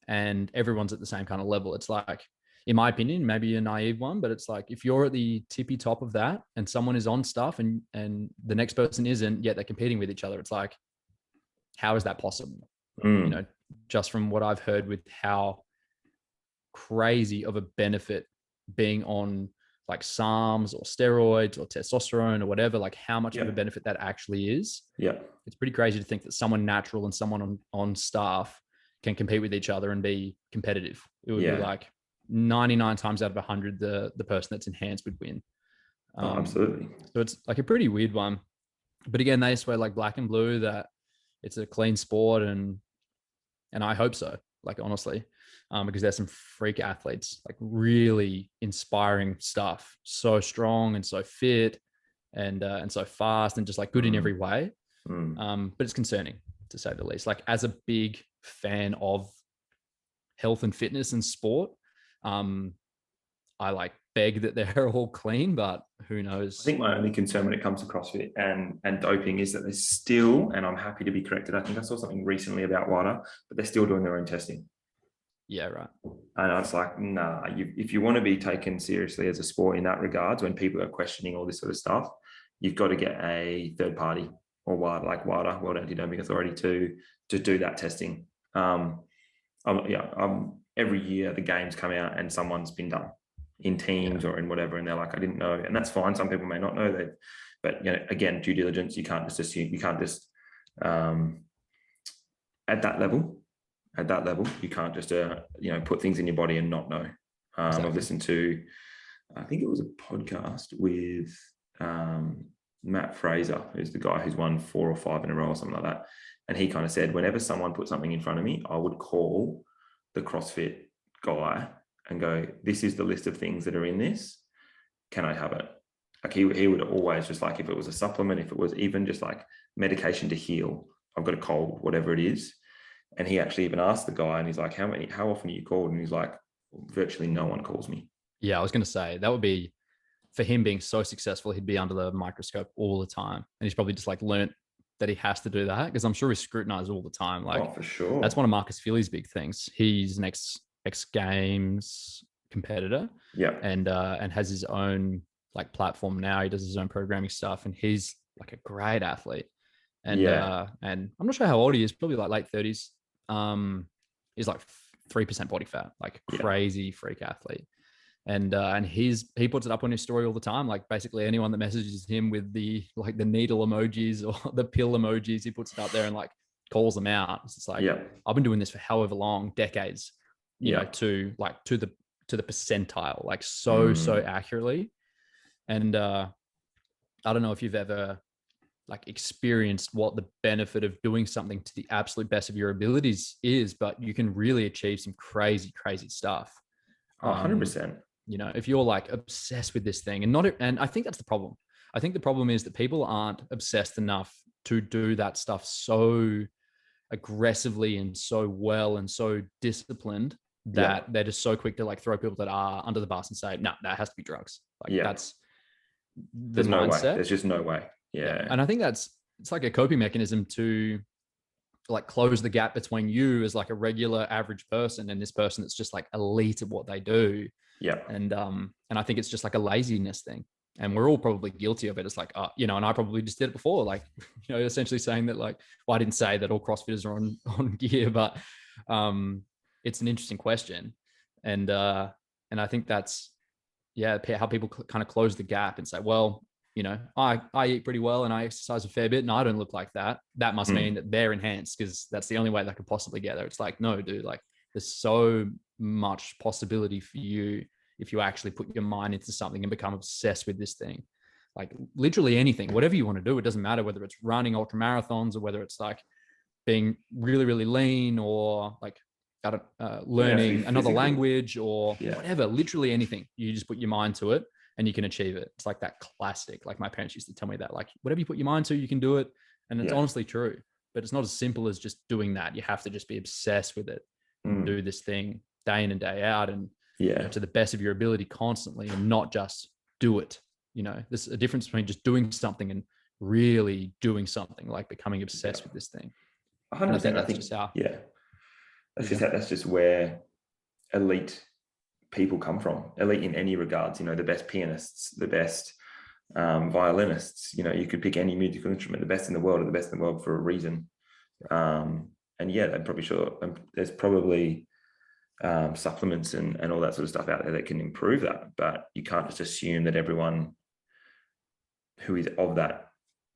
and everyone's at the same kind of level? It's like, in my opinion, maybe a naive one, but it's like if you're at the tippy top of that and someone is on stuff and the next person isn't, yet they're competing with each other, it's like, how is that possible? You know, just from what I've heard with how crazy of a benefit being on like SARMs or steroids or testosterone or whatever, like how much of a benefit that actually is. Yeah. It's pretty crazy to think that someone natural and someone on staff can compete with each other and be competitive. It would be like 99 times out of 100, the person that's enhanced would win. Absolutely. So it's like a pretty weird one. But again, they swear like black and blue that it's a clean sport, and I hope so, like honestly, because there's some freak athletes, like really inspiring stuff, so strong and so fit and so fast and just like good in every way. But it's concerning, to say the least. Like, as a big fan of health and fitness and sport, I like beg that they're all clean, but who knows? I think my only concern when it comes to CrossFit and doping is that there's still, and I'm happy to be corrected, I think I saw something recently about WADA, but they're still doing their own testing. Yeah, right. And it's like, nah, if you want to be taken seriously as a sport in that regards, when people are questioning all this sort of stuff, you've got to get a third party or WADA, like WADA, World Anti-Doping Authority, to do that testing. Every year the games come out and someone's been done in teams or in whatever, and they're like, I didn't know, and that's fine. Some people may not know that, but you know, again, due diligence. You can't just assume. You can't just at that level, you can't just put things in your body and not know. Exactly. I've listened to, I think it was a podcast with Matt Fraser, who's the guy who's won 4 or 5 in a row or something like that. And he kind of said, whenever someone put something in front of me, I would call the CrossFit guy and go, this is the list of things that are in this. Can I have it? Like he would always just, like, if it was a supplement, if it was even just like medication to heal, I've got a cold, whatever it is. And he actually even asked the guy, and he's like, how often are you called? And he's like, virtually no one calls me. Yeah, I was going to say that would be, for him being so successful, he'd be under the microscope all the time. And he's probably just like learnt that he has to do that, because I'm sure he's scrutinized all the time. Like, for sure. That's one of Marcus Filly's big things. He's an X Games competitor. Yeah. And has his own like platform now. He does his own programming stuff, and he's like a great athlete. And and I'm not sure how old he is, probably like late 30s. He's like 3% body fat, like crazy freak athlete. And he puts it up on his story all the time. Like, basically anyone that messages him with the needle emojis or the pill emojis, he puts it up there and like calls them out. It's like, I've been doing this for however long, decades, you know, to the percentile, like so accurately. And I don't know if you've ever like experienced what the benefit of doing something to the absolute best of your abilities is, but you can really achieve some crazy stuff. 100%. You know, if you're like obsessed with this thing and I think that's the problem. I think the problem is that people aren't obsessed enough to do that stuff so aggressively and so well and so disciplined that they're just so quick to like throw people that are under the bus and say, no, that has to be drugs. Like that's the There's mindset. No way. There's just no way. Yeah. And I think it's like a coping mechanism to like close the gap between you as like a regular average person and this person that's just like elite at what they do. Yeah. And I think it's just like a laziness thing. And we're all probably guilty of it. It's like, and I probably just did it before, like, essentially saying that, like, well, I didn't say that all CrossFitters are on gear, but it's an interesting question. And I think that's, how people kind of close the gap and say, well, I eat pretty well and I exercise a fair bit and I don't look like that. That must mean that they're enhanced, because that's the only way that could possibly get there. It's like, no, dude, like there's so much possibility for you if you actually put your mind into something and become obsessed with this thing. Like literally anything, whatever you want to do, it doesn't matter whether it's running ultra marathons or whether it's like being really, really lean or like learning another language or whatever, literally anything. You just put your mind to it and you can achieve it. It's like that classic, like my parents used to tell me that, like whatever you put your mind to, you can do it. And it's honestly true, but it's not as simple as just doing that. You have to just be obsessed with it and do this thing day in and day out and to the best of your ability constantly, and not just do it, there's a difference between just doing something and really doing something, like becoming obsessed with this thing. 100%. And I think that's just how. Yeah, that's just where elite people come from. Elite in any regards. The best pianists, the best violinists. You could pick any musical instrument. The best in the world are the best in the world for a reason. And yeah, I'm probably sure there's probably supplements and all that sort of stuff out there that can improve that. But you can't just assume that everyone who is of that,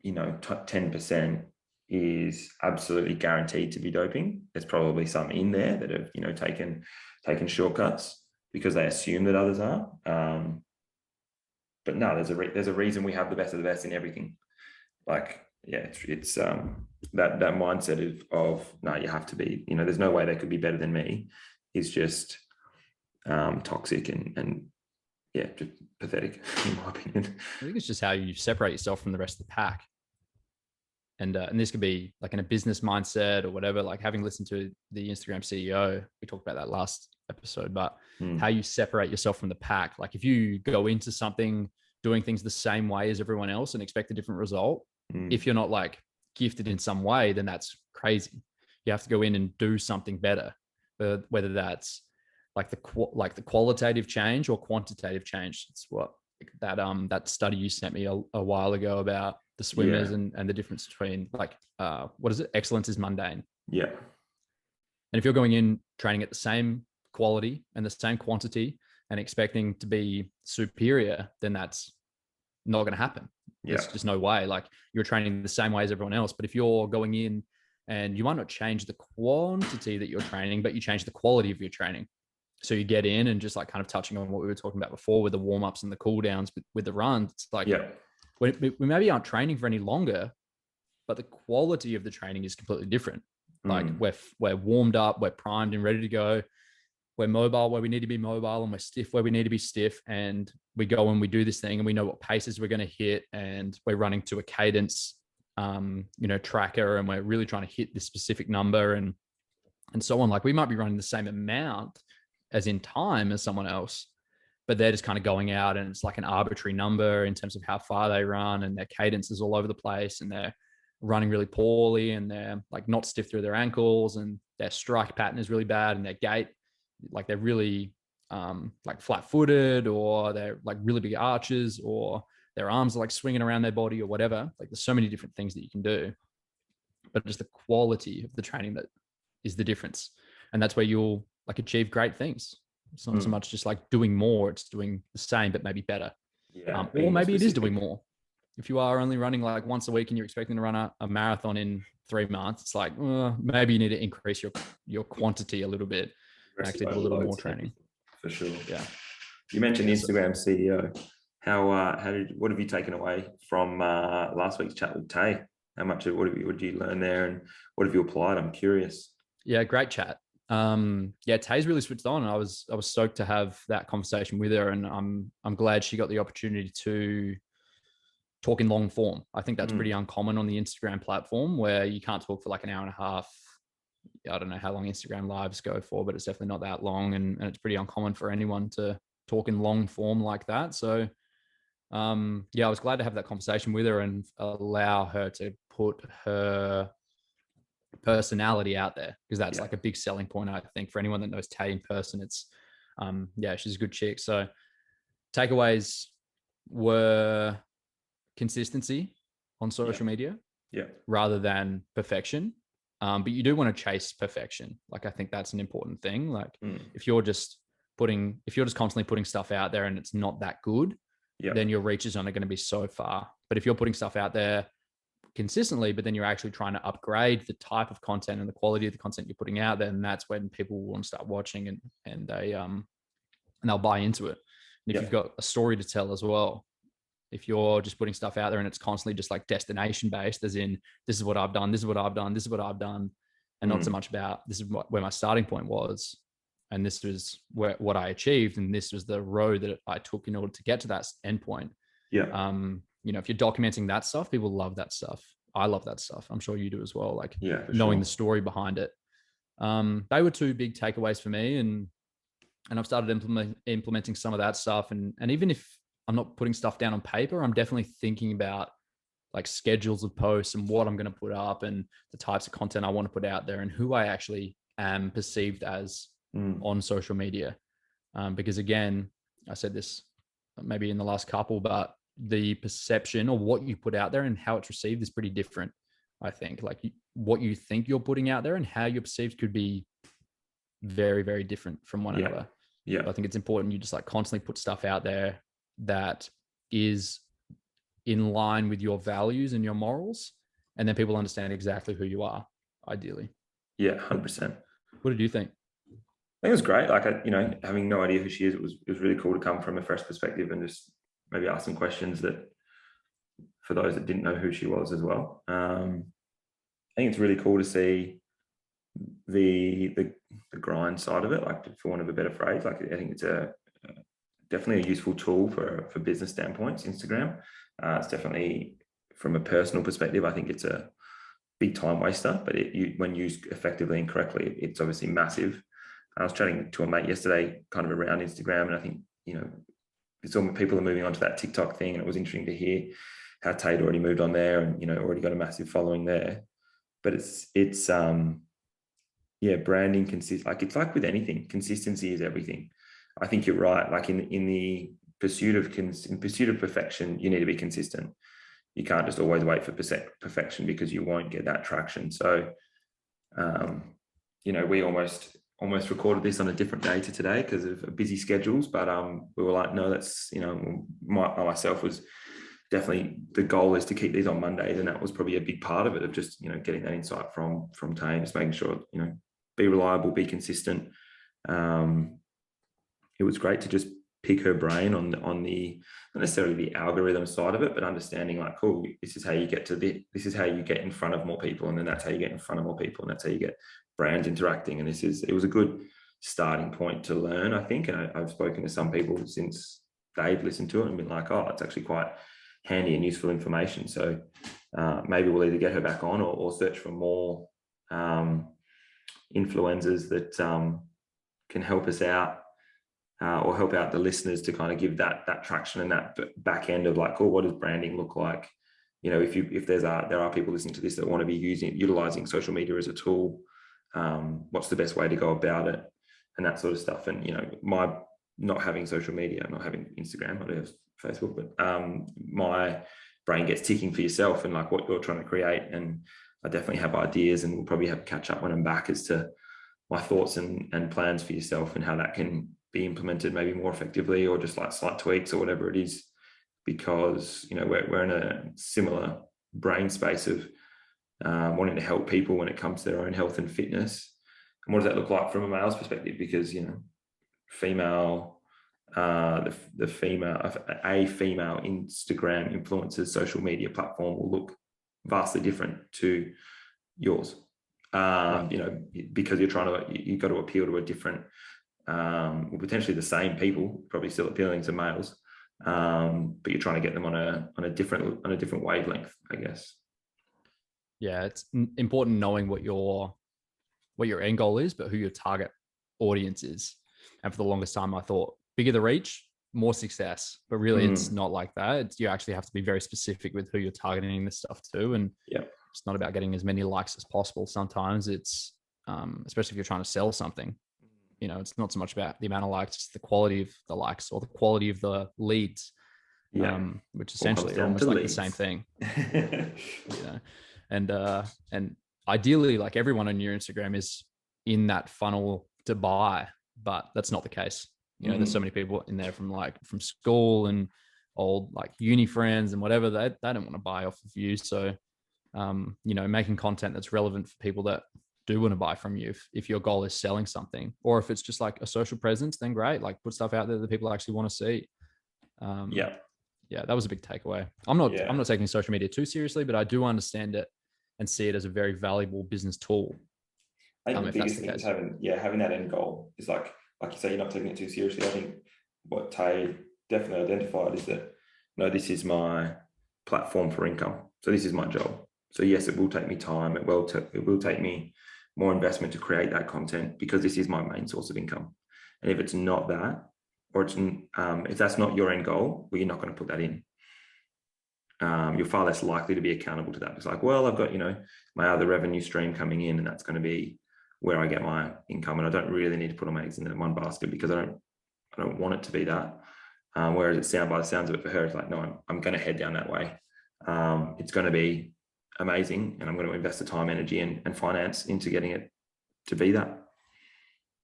10% is absolutely guaranteed to be doping. There's probably some in there that have, taken shortcuts because they assume that others are. But no, there's a reason we have the best of the best in everything. Like, yeah, it's that mindset of no, you have to be, there's no way they could be better than me, is just toxic and yeah, just pathetic in my opinion. I think it's just how you separate yourself from the rest of the pack. And this could be like in a business mindset or whatever, like having listened to the Instagram CEO, we talked about that last episode, but how you separate yourself from the pack. Like if you go into something doing things the same way as everyone else and expect a different result, if you're not like gifted in some way, then that's crazy. You have to go in and do something better, whether that's like the qualitative change or quantitative change. It's what that study you sent me a while ago about the swimmers and the difference between like what is it? Excellence is mundane. Yeah. And if you're going in training at the same quality and the same quantity and expecting to be superior, then that's not going to happen. There's just no way. Like you're training the same way as everyone else. But if you're going in and you might not change the quantity that you're training, but you change the quality of your training. So you get in and just like kind of touching on what we were talking about before with the warm-ups and the cool downs with the runs. It's like we maybe aren't training for any longer, but the quality of the training is completely different. Like we're warmed up, we're primed and ready to go. We're mobile where we need to be mobile, and we're stiff where we need to be stiff. And we go and we do this thing, and we know what paces we're going to hit, and we're running to a cadence, tracker, and we're really trying to hit this specific number and so on. Like we might be running the same amount as in time as someone else, but they're just kind of going out and it's like an arbitrary number in terms of how far they run, and their cadence is all over the place, and they're running really poorly, and they're like not stiff through their ankles, and their strike pattern is really bad, and their gait, like they're really like flat-footed, or they're like really big arches, or their arms are like swinging around their body or whatever. Like there's so many different things that you can do, but just the quality of the training that is the difference. And that's where you'll like achieve great things. It's not so much just like doing more, it's doing the same, but maybe better. Or maybe it is doing more. If you are only running like once a week and you're expecting to run a marathon in 3 months, it's like, maybe you need to increase your quantity a little bit and actually do a little more training. For sure. Yeah. You mentioned Instagram CEO. What have you taken away from last week's chat with Tay? What did you learn there, and what have you applied? I'm curious. Yeah, great chat. Tay's really switched on. I was stoked to have that conversation with her, and I'm glad she got the opportunity to talk in long form. I think that's pretty uncommon on the Instagram platform, where you can't talk for like an hour and a half. I don't know how long Instagram lives go for, but it's definitely not that long, and it's pretty uncommon for anyone to talk in long form like that. So I was glad to have that conversation with her and allow her to put her personality out there, because that's like a big selling point, I think, for anyone that knows Tay in person. It's she's a good chick. So takeaways were consistency on social media rather than perfection, but you do want to chase perfection. Like I think that's an important thing. Like if you're just constantly putting stuff out there and it's not that good, then your reach is only going to be so far. But if you're putting stuff out there consistently, but then you're actually trying to upgrade the type of content and the quality of the content you're putting out there, and that's when people will start watching and they'll buy into it. And if you've got a story to tell as well, if you're just putting stuff out there and it's constantly just like destination based, as in this is what I've done, this is what I've done, this is what I've done, and not so much about this is where my starting point was, and this was what I achieved, and this was the road that I took in order to get to that end point. If you're documenting that stuff, people love that stuff. I love that stuff. I'm sure you do as well. Like knowing the story behind it. They were 2 big takeaways for me, and I've started implementing some of that stuff. And even if not putting stuff down on paper. I'm definitely thinking about like schedules of posts and what I'm going to put up and the types of content I want to put out there and who I actually am perceived as on social media. Because again, I said this maybe in the last couple, but the perception or what you put out there and how it's received is pretty different. I think like what you think you're putting out there and how you're perceived could be very, very different from one another. Yeah. I think it's important you just like constantly put stuff out there that is in line with your values and your morals, and then people understand exactly who you are, ideally. Yeah, 100%. What did you think? I think it was great. Like, having no idea who she is, it was really cool to come from a fresh perspective and just maybe ask some questions that for those that didn't know who she was as well. I think it's really cool to see the grind side of it, like for want of a better phrase. Like, I think it's definitely a useful tool for business standpoints, Instagram. It's definitely, from a personal perspective, I think it's a big time waster, but when used effectively and correctly, it's obviously massive. I was chatting to a mate yesterday kind of around Instagram, and I think, it's all people are moving on to that TikTok thing, and it was interesting to hear how Tate already moved on there and, already got a massive following there. But it's branding it's like with anything, consistency is everything. I think you're right. Like in the pursuit of perfection, you need to be consistent. You can't just always wait for perfection because you won't get that traction. So, we almost recorded this on a different day to today because of busy schedules. But we were like, no, that's, myself was definitely, the goal is to keep these on Mondays. And that was probably a big part of it, of just, getting that insight from Tane, just making sure, be reliable, be consistent. It was great to just pick her brain on the not necessarily the algorithm side of it, but understanding like, cool, this is how you get this is how you get in front of more people, and then that's how you get in front of more people, and that's how you get brands interacting. And it was a good starting point to learn, I think. And I've spoken to some people since they've listened to it and been like, oh, it's actually quite handy and useful information. So maybe we'll either get her back on or search for more influencers that can help us out. Or help out the listeners to kind of give that traction and that back end of like, oh, what does branding look like? If there are people listening to this that want to be utilizing social media as a tool, what's the best way to go about it, and that sort of stuff. And my not having social media, not having Instagram, I do have Facebook, but my brain gets ticking for yourself and like what you're trying to create. And I definitely have ideas, and we'll probably have a catch up when I'm back as to my thoughts and plans for yourself and how that can be implemented maybe more effectively, or just like slight tweaks or whatever it is, because we're in a similar brain space of wanting to help people when it comes to their own health and fitness. And what does that look like from a male's perspective? Because female female Instagram influencer's social media platform will look vastly different to yours. Because you've got to appeal to a different, potentially the same people, probably still appealing to males, but you're trying to get them on a different wavelength, I guess. Yeah, it's important knowing what your end goal is, but who your target audience is. And for the longest time, I thought bigger the reach, more success, but really it's not like that. You actually have to be very specific with who you're targeting this stuff to, and it's not about getting as many likes as possible. Sometimes it's, especially if you're trying to sell something, it's not so much about the amount of likes, it's the quality of the likes or the quality of the leads, which essentially are almost like the same thing. And ideally, like everyone on your Instagram is in that funnel to buy, but that's not the case. There's so many people in there from school and old like uni friends and whatever, they don't want to buy off of you. So, making content that's relevant for people that do want to buy from you. If your goal is selling something, or if it's just like a social presence, then great. Like put stuff out there that people actually want to see. That was a big takeaway. I'm not taking social media too seriously, but I do understand it and see it as a very valuable business tool. I think the biggest thing is having that end goal is like you say, you're not taking it too seriously. I think what Tay definitely identified is that, this is my platform for income. So this is my job. So yes, it will take me time. It will take me more investment to create that content because this is my main source of income. And if it's not that, or it's if that's not your end goal, well, you're not going to put that in. You're far less likely to be accountable to that. It's like, well, I've got, my other revenue stream coming in, and that's going to be where I get my income, and I don't really need to put all my eggs in that one basket, because I don't want it to be that. Whereas by the sounds of it for her, it's like, no, I'm going to head down that way. It's going to be amazing, and I'm going to invest the time, energy, and finance into getting it to be that.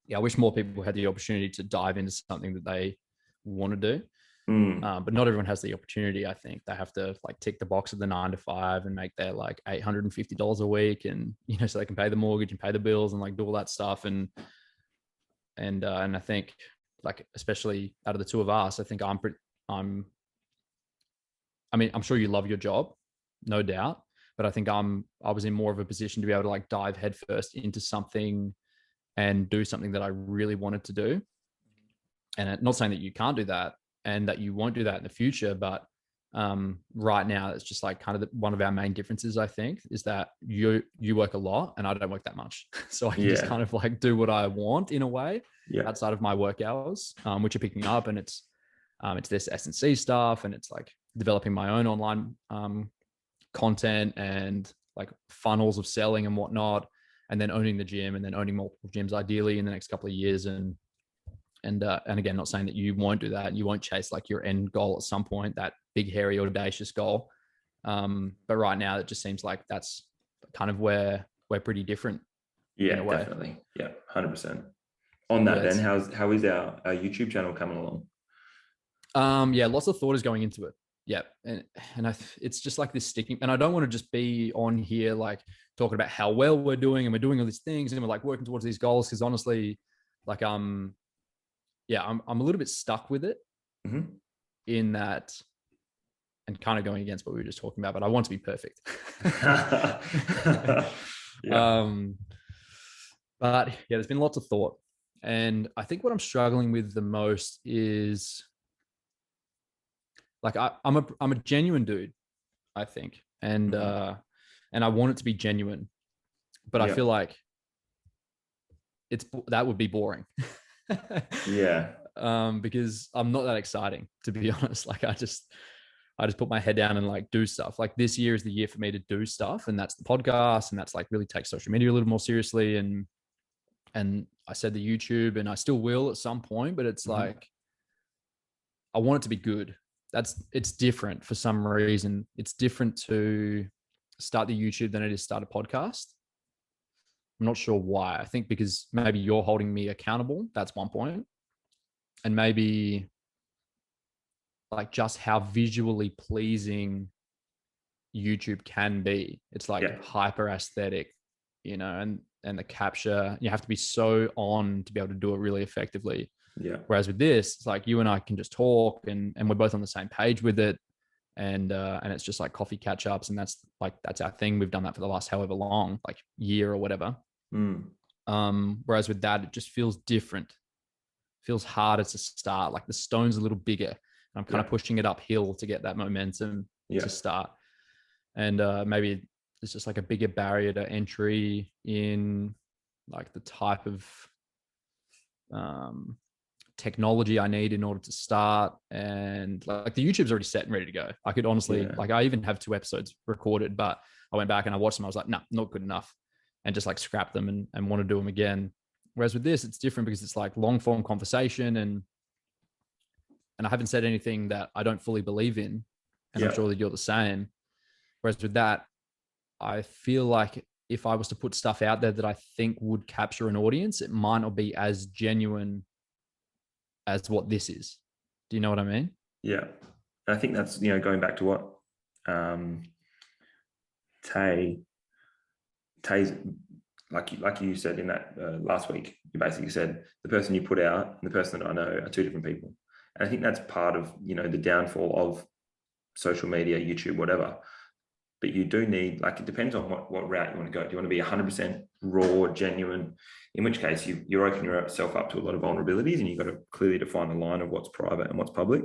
Yeah, I wish more people had the opportunity to dive into something that they want to do. But not everyone has the opportunity. I think they have to like tick the box of the 9 to 5 and make their like $850 a week, and so they can pay the mortgage and pay the bills and like do all that stuff. And I think, like, especially out of the two of us, I think I'm sure you love your job, no doubt, but I think I was in more of a position to be able to like dive headfirst into something and do something that I really wanted to do. And not saying that you can't do that and that you won't do that in the future, but right now it's just like kind of one of our main differences, I think, is that you work a lot and I don't work that much. So I can just kind of like do what I want in a way outside of my work hours, which are picking up, and it's this S&C stuff, and it's like developing my own online content and like funnels of selling and whatnot, and then owning the gym, and then owning multiple gyms ideally in the next couple of years. And again, not saying that you won't do that. You won't chase like your end goal at some point, that big, hairy, audacious goal. But right now, it just seems like that's kind of where we're pretty different. Yeah, definitely. Yeah, 100%. On that, then, how is our YouTube channel coming along? Yeah, lots of thought is going into it. Yeah, and it's just like this sticking. And I don't want to just be on here like talking about how well we're doing and we're doing all these things and we're like working towards these goals, because honestly, like I'm a little bit stuck with it in that, and kind of going against what we were just talking about, but I want to be perfect. But yeah, there's been lots of thought. And I think what I'm struggling with the most is like, I'm a genuine dude, I think. And I want it to be genuine, but I feel like that would be boring. Because I'm not that exciting, to be honest. Like I just put my head down and like do stuff. Like this year is the year for me to do stuff, and that's the podcast, and that's like really take social media a little more seriously. And I said the YouTube, and I still will at some point, but it's like I want it to be good. It's different for some reason. It's different to start the YouTube than it is start a podcast. I'm not sure why. I think because maybe you're holding me accountable. That's one point. And maybe like just how visually pleasing YouTube can be. It's like hyper aesthetic, and the capture, you have to be so on to be able to do it really effectively. Yeah. Whereas with this, it's like you and I can just talk and we're both on the same page with it. And it's just like coffee catch ups. And that's our thing. We've done that for the last however long, like year or whatever. Whereas with that, it just feels different. Feels harder to start. Like the stone's a little bigger. And I'm kind of pushing it uphill to get that momentum to start. And maybe it's just like a bigger barrier to entry in like the type of technology I need in order to start. And like the YouTube's already set and ready to go. I could honestly, like I even have 2 episodes recorded, but I went back and I watched them. I was like, no, not good enough. And just like scrap them and want to do them again. Whereas with this, it's different because it's like long form conversation, and I haven't said anything that I don't fully believe in. And I'm sure that you're the same. Whereas with that, I feel like if I was to put stuff out there that I think would capture an audience, it might not be as genuine as what this is. Do you know what I mean? Yeah. I think that's, going back to what Tay's, like you said in that last week, you basically said the person you put out and the person that I know are 2 different people. And I think that's part of, the downfall of social media, YouTube, whatever. But you do need, like, it depends on what route you want to go. Do you want to be 100% raw, genuine? In which case you're opening yourself up to a lot of vulnerabilities, and you've got to clearly define the line of what's private and what's public.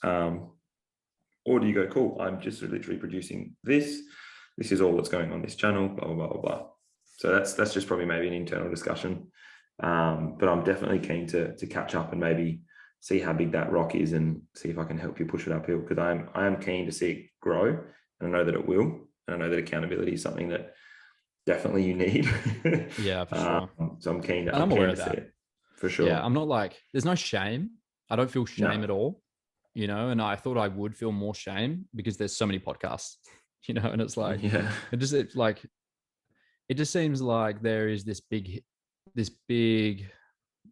Or do you go, cool, I'm just literally producing this. This is all that's going on this channel, blah, blah, blah, blah, blah. So that's just probably maybe an internal discussion. But I'm definitely keen to catch up and maybe see how big that rock is and see if I can help you push it uphill, because I am keen to see it grow, and I know that it will, and I know that accountability is something that definitely you need. Yeah, for sure. So I'm keen And I'm aware to of see that. it for Yeah, sure. I'm not like, there's no shame. I don't feel shame No. at all, and I thought I would feel more shame because there's so many podcasts, and it's like, Yeah. it's like, it just seems like there is this big,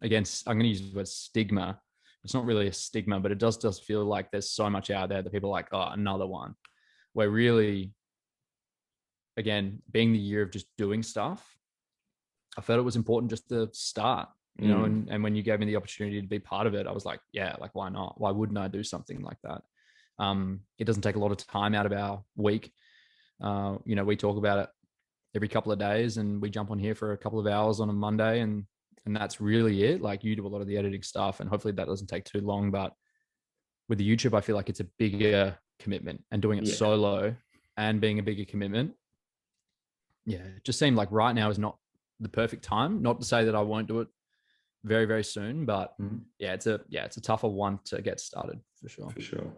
again, I'm going to use the word stigma. It's not really a stigma, but it does feel like there's so much out there that people are like, oh, another one. Where really, again, being the year of just doing stuff, I felt it was important just to start, and when you gave me the opportunity to be part of it, I was like, yeah, like, why not? Why wouldn't I do something like that? It doesn't take a lot of time out of our week. We talk about it every couple of days, and we jump on here for a couple of hours on a Monday, and that's really it. Like, you do a lot of the editing stuff, and hopefully that doesn't take too long. But with the YouTube, I feel like it's a bigger commitment, and doing it Yeah. solo and being a bigger commitment. Yeah, it just seemed like right now is not the perfect time. Not to say that I won't do it very, very soon, but it's a tougher one to get started for sure. For sure.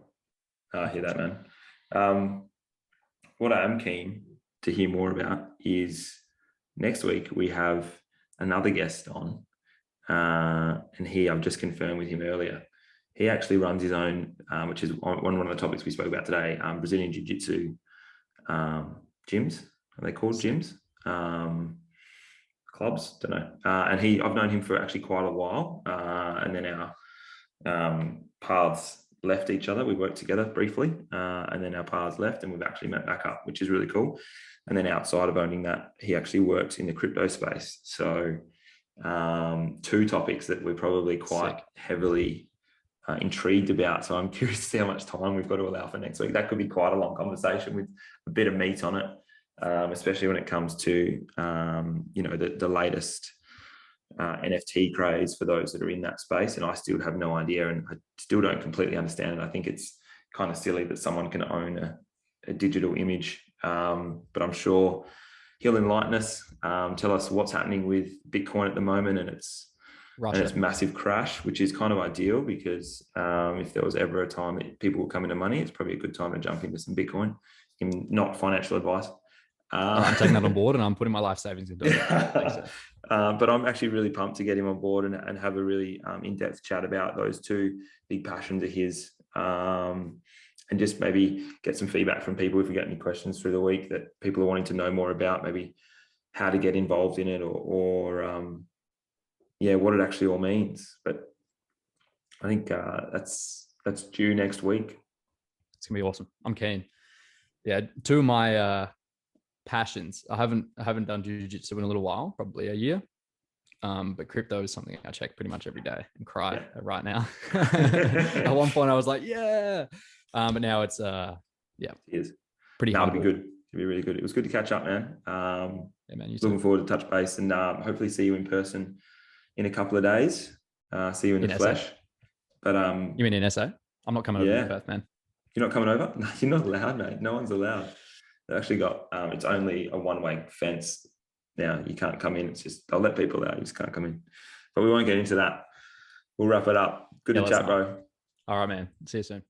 I hear that, man. What I am keen to hear more about is next week we have another guest on, and I've just confirmed with him earlier. He actually runs his own, which is one of the topics we spoke about today, Brazilian Jiu-Jitsu gyms. Are they called gyms? Clubs? Don't know. And I've known him for actually quite a while. And then our paths left each other. We worked together briefly, and then our paths left, and we've actually met back up, which is really cool. And then outside of owning that, he actually works in the crypto space. So two topics that we're probably quite heavily intrigued about. So I'm curious to see how much time we've got to allow for next week. That could be quite a long conversation with a bit of meat on it, especially when it comes to the latest NFT craze for those that are in that space. And I still have no idea, and I still don't completely understand it. I think it's kind of silly that someone can own a digital image, but I'm sure he'll enlighten us, tell us what's happening with Bitcoin at the moment and its massive crash, which is kind of ideal, because if there was ever a time that people will come into money, it's probably a good time to jump into some Bitcoin. Not financial advice. I'm taking that on board, and I'm putting my life savings into it. But I'm actually really pumped to get him on board and have a really in-depth chat about those two big passions of his, and just maybe get some feedback from people if we get any questions through the week that people are wanting to know more about, maybe how to get involved in it, or what it actually all means. But I think that's due next week. It's gonna be awesome. I'm keen. Yeah, two of my passions. I haven't done jiu-jitsu in a little while, probably a year. But crypto is something I check pretty much every day and cry right now. At one point I was like, yeah. But now it's it is pretty hard. humble. It'll be good. It'll be really good. It was good to catch up, man. Yeah, man. Looking forward to touch base and hopefully see you in person in a couple of days. See you in the flesh. SA? But you mean in SA? I'm not coming over to Perth, man. You're not coming over? No, you're not allowed, mate. No one's allowed. They actually got it's only a one-way fence now. You can't come in. It's just I'll let people out. You just can't come in. But we won't get into that. We'll wrap it up. Good to chat, bro. All right, man. See you soon.